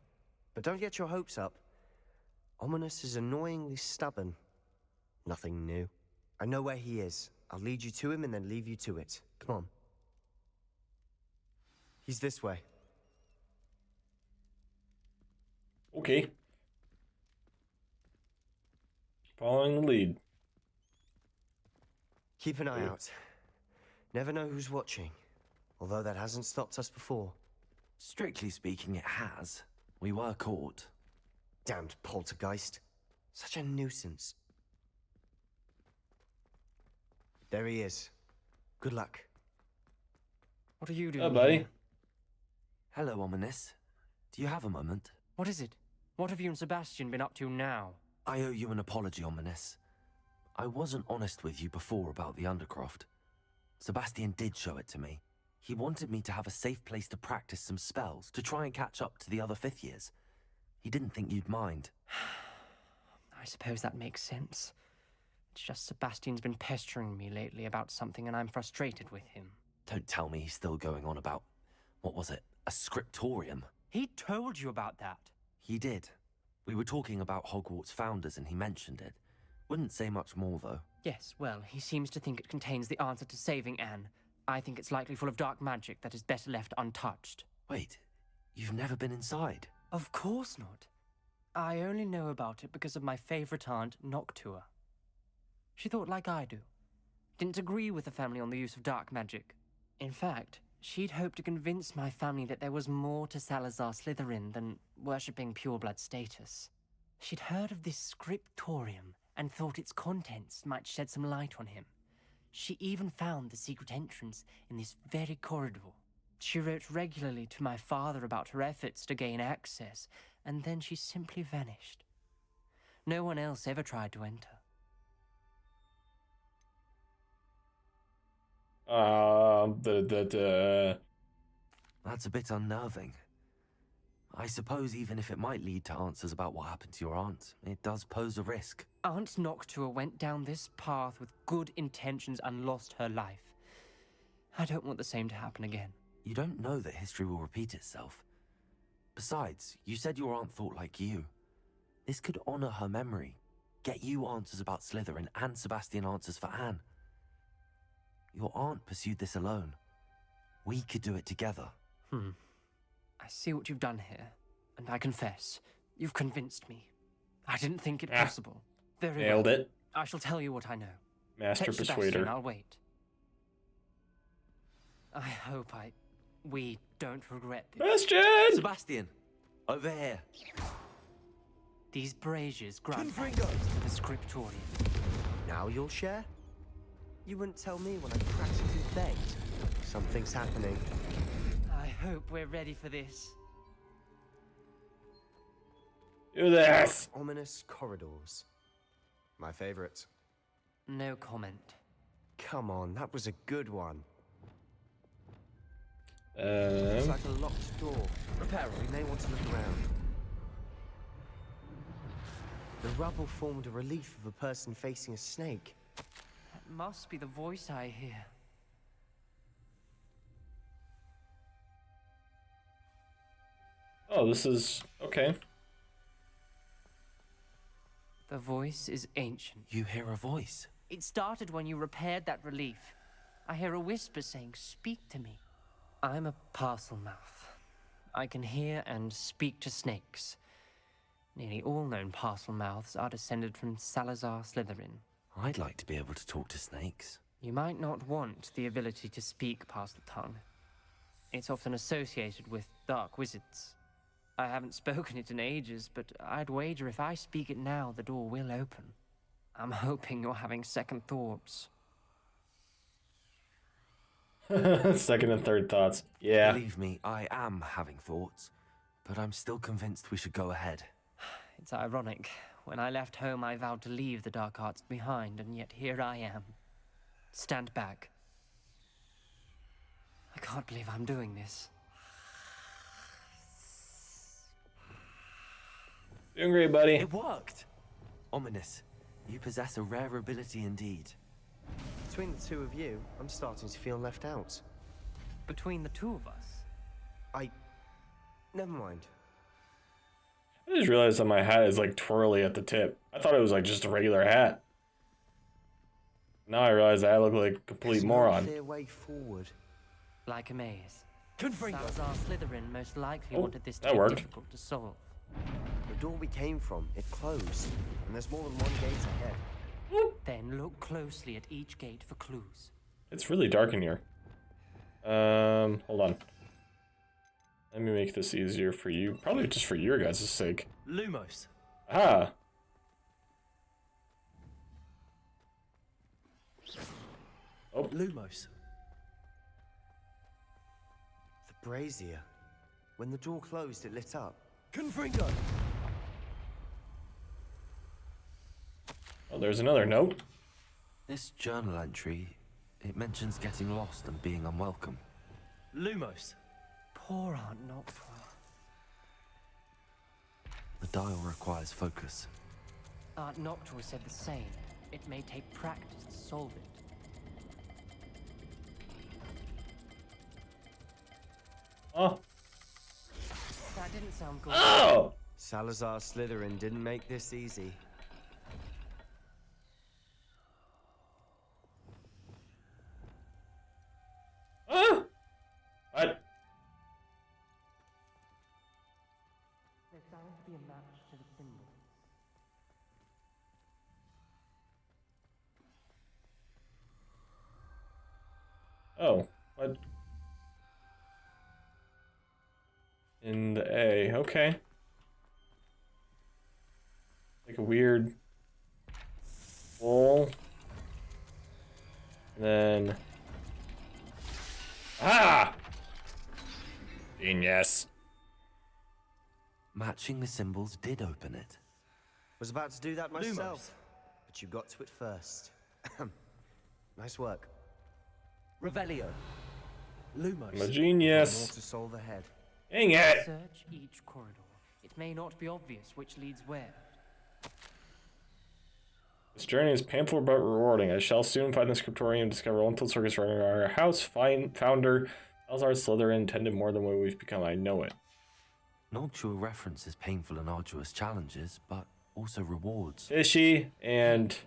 But don't get your hopes up. Ominous is annoyingly stubborn. Nothing new. I know where he is. I'll lead you to him and then leave you to it. Come on. He's this way. Okay. Following the lead. Keep an eye out. Never know who's watching. Although that hasn't stopped us before. Strictly speaking, it has. We were caught. Damned poltergeist. Such a nuisance. There he is. Good luck. What are you doing? Hi, buddy. Here? Hello, Ominous. Do you have a moment? What is it? What have you and Sebastian been up to now? I owe you an apology, Ominous. I wasn't honest with you before about the Undercroft. Sebastian did show it to me. He wanted me to have a safe place to practice some spells, to try and catch up to the other fifth years. He didn't think you'd mind. I suppose that makes sense. It's just Sebastian's been pestering me lately about something and I'm frustrated with him. Don't tell me he's still going on about, what was it, a scriptorium? He told you about that. He did. We were talking about Hogwarts founders and he mentioned it. Wouldn't say much more, though. Yes, well, he seems to think it contains the answer to saving Anne. I think it's likely full of dark magic that is better left untouched. Wait, you've never been inside? Of course not. I only know about it because of my favorite aunt, Noctua. She thought like I do. Didn't agree with the family on the use of dark magic. In fact, she'd hoped to convince my family that there was more to Salazar Slytherin than worshipping pureblood status. She'd heard of this scriptorium and thought its contents might shed some light on him. She even found the secret entrance in this very corridor. She wrote regularly to my father about her efforts to gain access, and then she simply vanished. No one else ever tried to enter. That's a bit unnerving. I suppose even if it might lead to answers about what happened to your aunt, it does pose a risk. Aunt Noctua went down this path with good intentions and lost her life. I don't want the same to happen again. You don't know that history will repeat itself. Besides, you said your aunt thought like you. This could honor her memory, get you answers about Slytherin and Sebastian answers for Anne. Your aunt pursued this alone. We could do it together. I see what you've done here, and I confess, you've convinced me. I didn't think it possible. Very Nailed well. it. I shall tell you what I know. Master Fetch Persuader. Sebastian, I'll wait. I hope we don't regret this. Sebastian! Sebastian! Over here. These braziers grant access to the scriptorium. Now you'll share? You wouldn't tell me when I practically begged. Something's happening. I hope we're ready for this. Do this! Ominous corridors. My favorite. No comment. Come on, that was a good one. Looks like a locked door. Prepare, we may want to look around. The rubble formed a relief of a person facing a snake. That must be the voice I hear. Oh, this is okay. The voice is ancient. You hear a voice? It started when you repaired that relief. I hear a whisper saying, "Speak to me." I'm a parcel mouth. I can hear and speak to snakes. Nearly all known parcel mouths are descended from Salazar Slytherin. I'd like to be able to talk to snakes. You might not want the ability to speak parcel tongue. It's often associated with dark wizards. I haven't spoken it in ages, but I'd wager if I speak it now, the door will open. I'm hoping you're having second thoughts. Second and third thoughts. Yeah. Believe me, I am having thoughts, but I'm still convinced we should go ahead. It's ironic. When I left home, I vowed to leave the dark arts behind, and yet here I am. Stand back. I can't believe I'm doing this. Doing great, buddy. It worked! Ominous. You possess a rare ability indeed. Between the two of you, I'm starting to feel left out. Between the two of us? Never mind. I just realized that my hat is like twirly at the tip. I thought it was like just a regular hat. Now I realize that I look like a complete moron. There's no clear way forward. Like a maze. Confringo. Salazar Slytherin most likely wanted this to that be worked. difficult to solve. The door we came from, it closed. And there's more than one gate ahead. Then look closely at each gate for clues. It's really dark in here. Hold on. Let me make this easier for you. Probably just for your guys' sake. Lumos. Ah. Oh. Lumos. The brazier. When the door closed, it lit up. Confringo. Oh, there's another note. This journal entry, it mentions getting lost and being unwelcome. Lumos. Poor Aunt Noctua. The dial requires focus. Aunt Noctua said the same. It may take practice to solve it. Oh. That didn't sound good. Oh! Salazar Slytherin didn't make this easy. Ah! What? There's bound to be a match to the symbol. Oh. What? In the A. Okay. Like a weird bowl. And then... Ah! Genius. Matching the symbols did open it. Was about to do that myself, but you got to it first. Nice work. Revelio. Lumos. I'm a genius. More to solve ahead. Dang it! Search each corridor. It may not be obvious which leads where. This journey is painful but rewarding. I shall soon find the scriptorium and discover Lentil Circus running around our house. Founder Salazar Slytherin intended more than what we've become. I know it. Noctua references painful and arduous challenges, but also rewards. Fishy and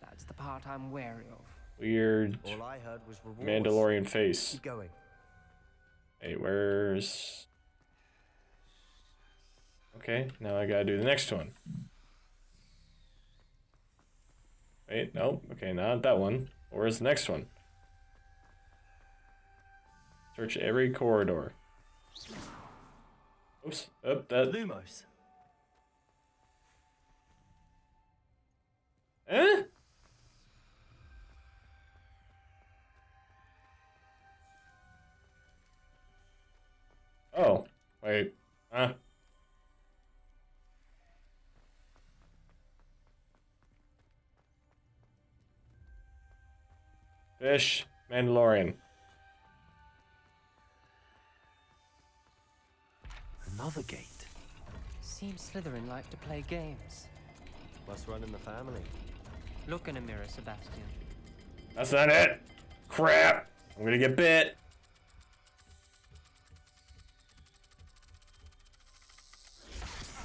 That's the part I'm wary of. weird All I heard was rewards. Mandalorian face. Keep going. Hey, where's... Okay, now I gotta do the next one. Wait, nope. Okay, not that one. Where's the next one? Search every corridor. Oops. Up that. Lumos. Eh? Oh, wait. Huh? Fish, Mandalorian. Another gate. Seems Slytherin like to play games. Must run in the family. Look in a mirror, Sebastian. That's not it. Crap. I'm gonna get bit.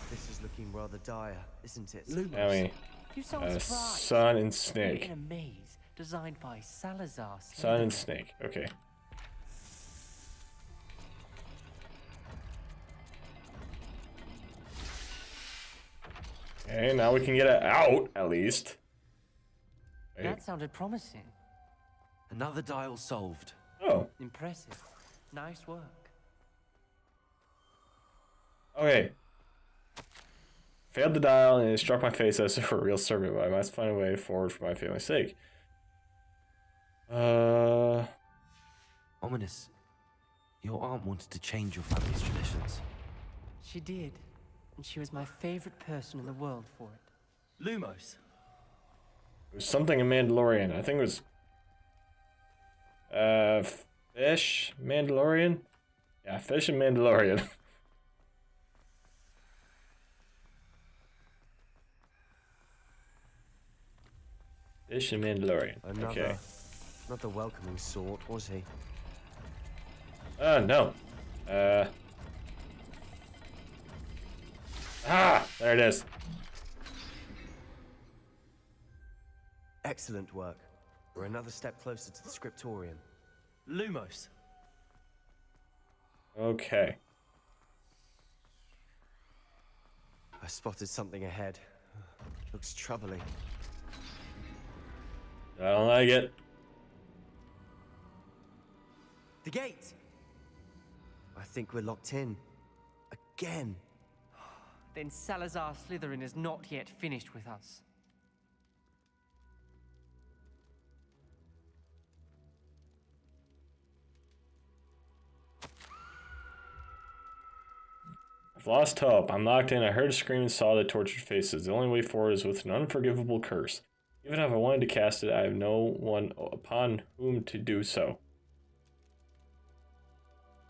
This is looking rather dire, isn't it? Now You sound surprised. sun and We're snake. in a maze designed by Salazar Slytherin. Sun and snake. Okay. Okay, now we can get it out, at least. Wait. That sounded promising. Another dial solved. Oh. Impressive. Nice work. Okay. Failed the dial and it struck my face as if for a real servant, but I must find a way forward for my family's sake. Ominous. Your aunt wanted to change your family's traditions. She did. And she was my favorite person in the world for it. Lumos. It was something in Mandalorian. I think it was... fish? Mandalorian? Yeah, fish and Mandalorian. Fish and Mandalorian. Okay. Not the welcoming sort, was he? No. There it is. Excellent work. We're another step closer to the scriptorium. Lumos. Okay. I spotted something ahead. Looks troubling. I don't like it. The gate! I think we're locked in. Again. Then Salazar Slytherin is not yet finished with us. I've lost hope. I'm locked in. I heard a scream and saw the tortured faces. The only way forward is with an unforgivable curse. Even if I wanted to cast it, I have no one upon whom to do so.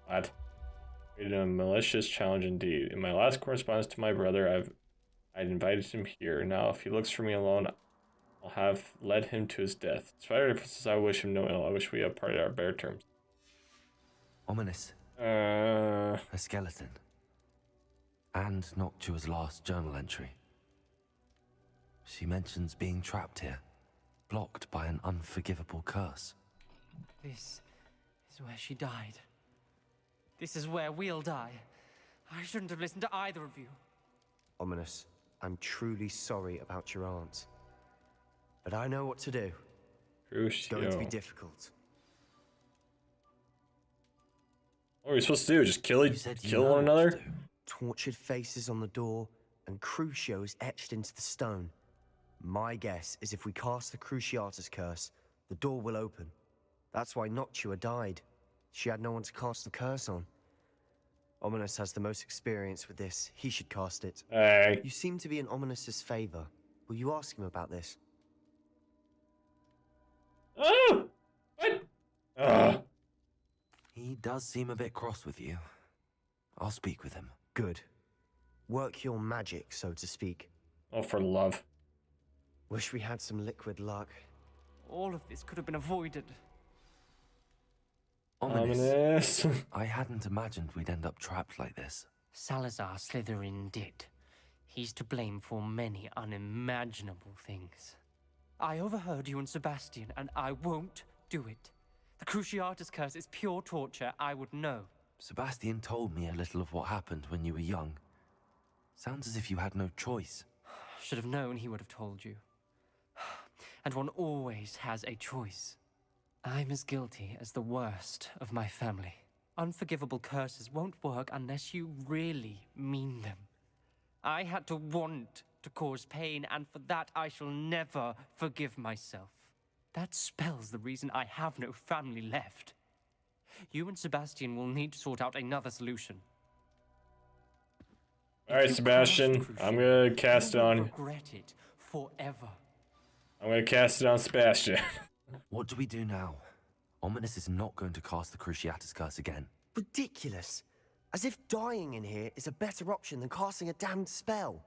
What? Created a malicious challenge indeed. In my last correspondence to my brother, I'd invited him here. Now, if he looks for me alone, I'll have led him to his death. Despite our differences, I wish him no ill. I wish we had parted our better terms. Ominous. A skeleton. And Noctua's last journal entry. She mentions being trapped here, blocked by an unforgivable curse. This is where she died. This is where we'll die. I shouldn't have listened to either of you. Ominous, I'm truly sorry about your aunt. But I know what to do. It's going to be difficult. What are we supposed to do? Just kill one another? Tortured faces on the door, and Crucio is etched into the stone. My guess is if we cast the Cruciatus curse, the door will open. That's why Noctua died. She had no one to cast the curse on. Ominous has the most experience with this. He should cast it. Hey. You seem to be in Ominous's favor. Will you ask him about this? Oh! What? He does seem a bit cross with you. I'll speak with him. Good. Work your magic, so to speak. Oh, for love. Wish we had some liquid luck. All of this could have been avoided. Ominous. I hadn't imagined we'd end up trapped like this. Salazar Slytherin did. He's to blame for many unimaginable things. I overheard you and Sebastian, and I won't do it. The Cruciatus curse is pure torture. I would know. Sebastian told me a little of what happened when you were young. Sounds as if you had no choice. Should have known he would have told you. And one always has a choice. I'm as guilty as the worst of my family. Unforgivable curses won't work unless you really mean them. I had to want to cause pain, and for that I shall never forgive myself. That spells the reason I have no family left. You and Sebastian will need to sort out another solution. Alright, Sebastian, I'm gonna cast it on... Regret it forever. I'm gonna cast it on Sebastian. What do we do now? Ominous is not going to cast the Cruciatus curse again. Ridiculous. As if dying in here is a better option than casting a damned spell.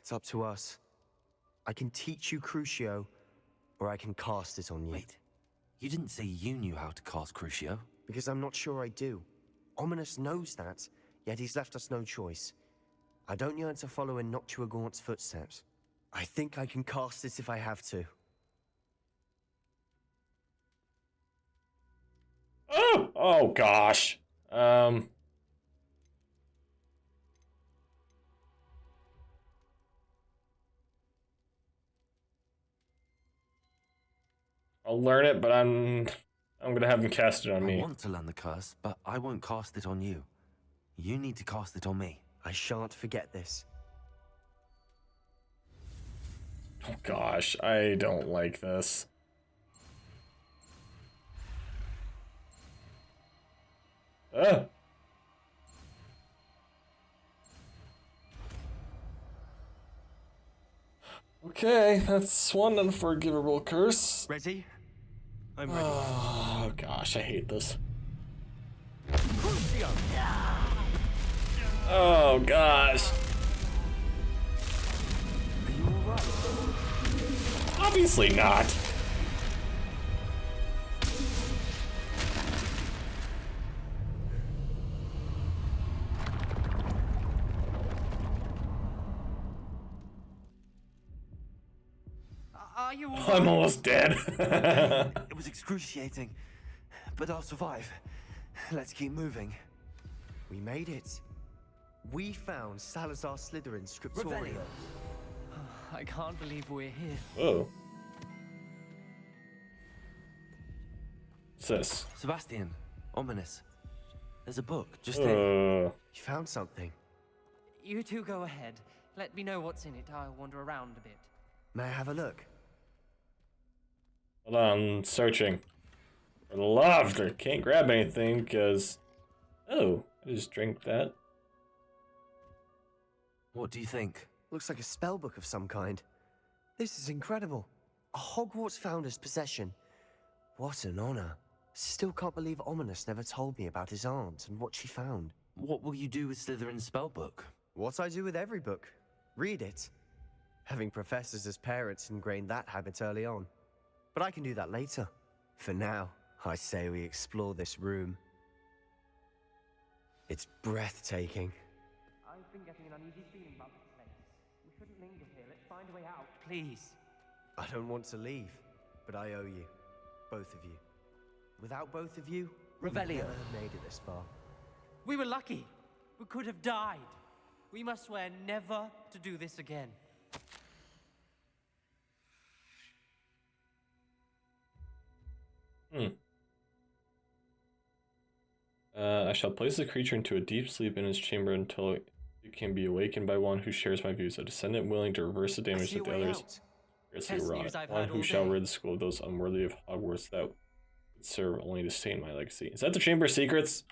It's up to us. I can teach you Crucio, or I can cast it on you. Wait, you didn't say you knew how to cast Crucio? Because I'm not sure I do. Ominous knows that, yet he's left us no choice. I don't yearn to follow in Noctua Gaunt's footsteps. I think I can cast it if I have to. Oh gosh. I'll learn it, but I'm gonna have him cast it on me. I want to learn the curse, but I won't cast it on you. You need to cast it on me. I shan't forget this. Oh gosh, I don't like this. Okay, that's one unforgivable curse. Ready? I'm ready. Oh gosh, I hate this. Crucio! Oh gosh. Are you alright? Obviously not. Are you all I'm right? almost dead. It was excruciating, but I'll survive. Let's keep moving. We made it. We found Salazar Slytherin's scriptorium. I can't believe we're here. Whoa. What's this? Sebastian, ominous. There's a book just here. You found something. You two go ahead. Let me know what's in it. I'll wander around a bit. May I have a look? Hold on, I'm searching. For the love, I can't grab anything because. Oh, I just drank that. What do you think? Looks like a spell book of some kind. This is incredible. A Hogwarts founder's possession. What an honor. Still can't believe Ominous never told me about his aunt and what she found. What will you do with Slytherin's spellbook? What I do with every book. Read it. Having professors as parents ingrained that habit early on. But I can do that later. For now, I say we explore this room. It's breathtaking. I've been getting an uneasy feeling about this place. We shouldn't linger here. Let's find a way out, please. I don't want to leave, but I owe you. Both of you. Without both of you, we Revelio. never have made it this far. We were lucky. We could have died. We must swear never to do this again. I shall place the creature into a deep sleep in his chamber until it can be awakened by one who shares my views. A descendant willing to reverse the damage that the others wrought. One who shall rid the school of those unworthy of Hogwarts that would serve only to stain my legacy. Is that the Chamber of Secrets?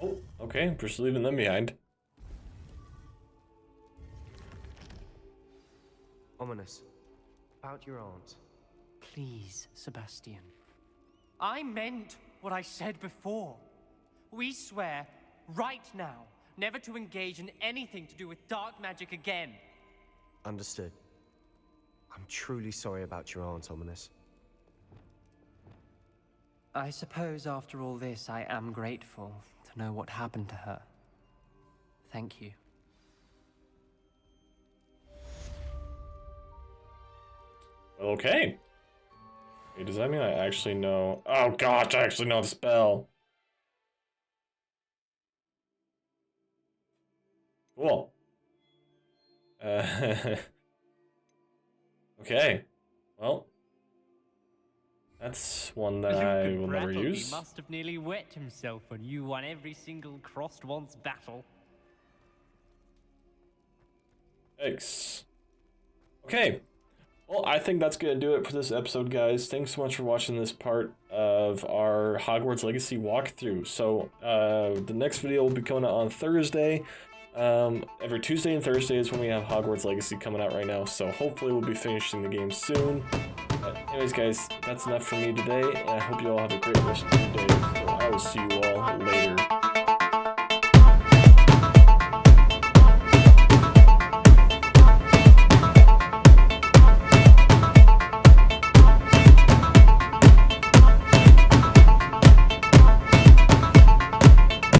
Oh, okay, just leaving them behind. Ominous. About your aunt. Please, Sebastian. I meant what I said before. We swear, right now, never to engage in anything to do with dark magic again. Understood. I'm truly sorry about your aunt, Ominous. I suppose after all this, I am grateful to know what happened to her. Thank you. Okay. Wait, does that mean I actually know? Oh gosh, I actually know the spell. Cool. Okay. Well, that's one that I will never use. He must have nearly wet himself when you won every single crossed once battle. Thanks. Okay. Well, I think that's going to do it for this episode, guys. Thanks so much for watching this part of our Hogwarts Legacy walkthrough. So, the next video will be coming out on Thursday. Every Tuesday and Thursday is when we have Hogwarts Legacy coming out right now. So, hopefully we'll be finishing the game soon. But anyways, guys, that's enough for me today. And I hope you all have a great rest of your day. So, I will see you all later.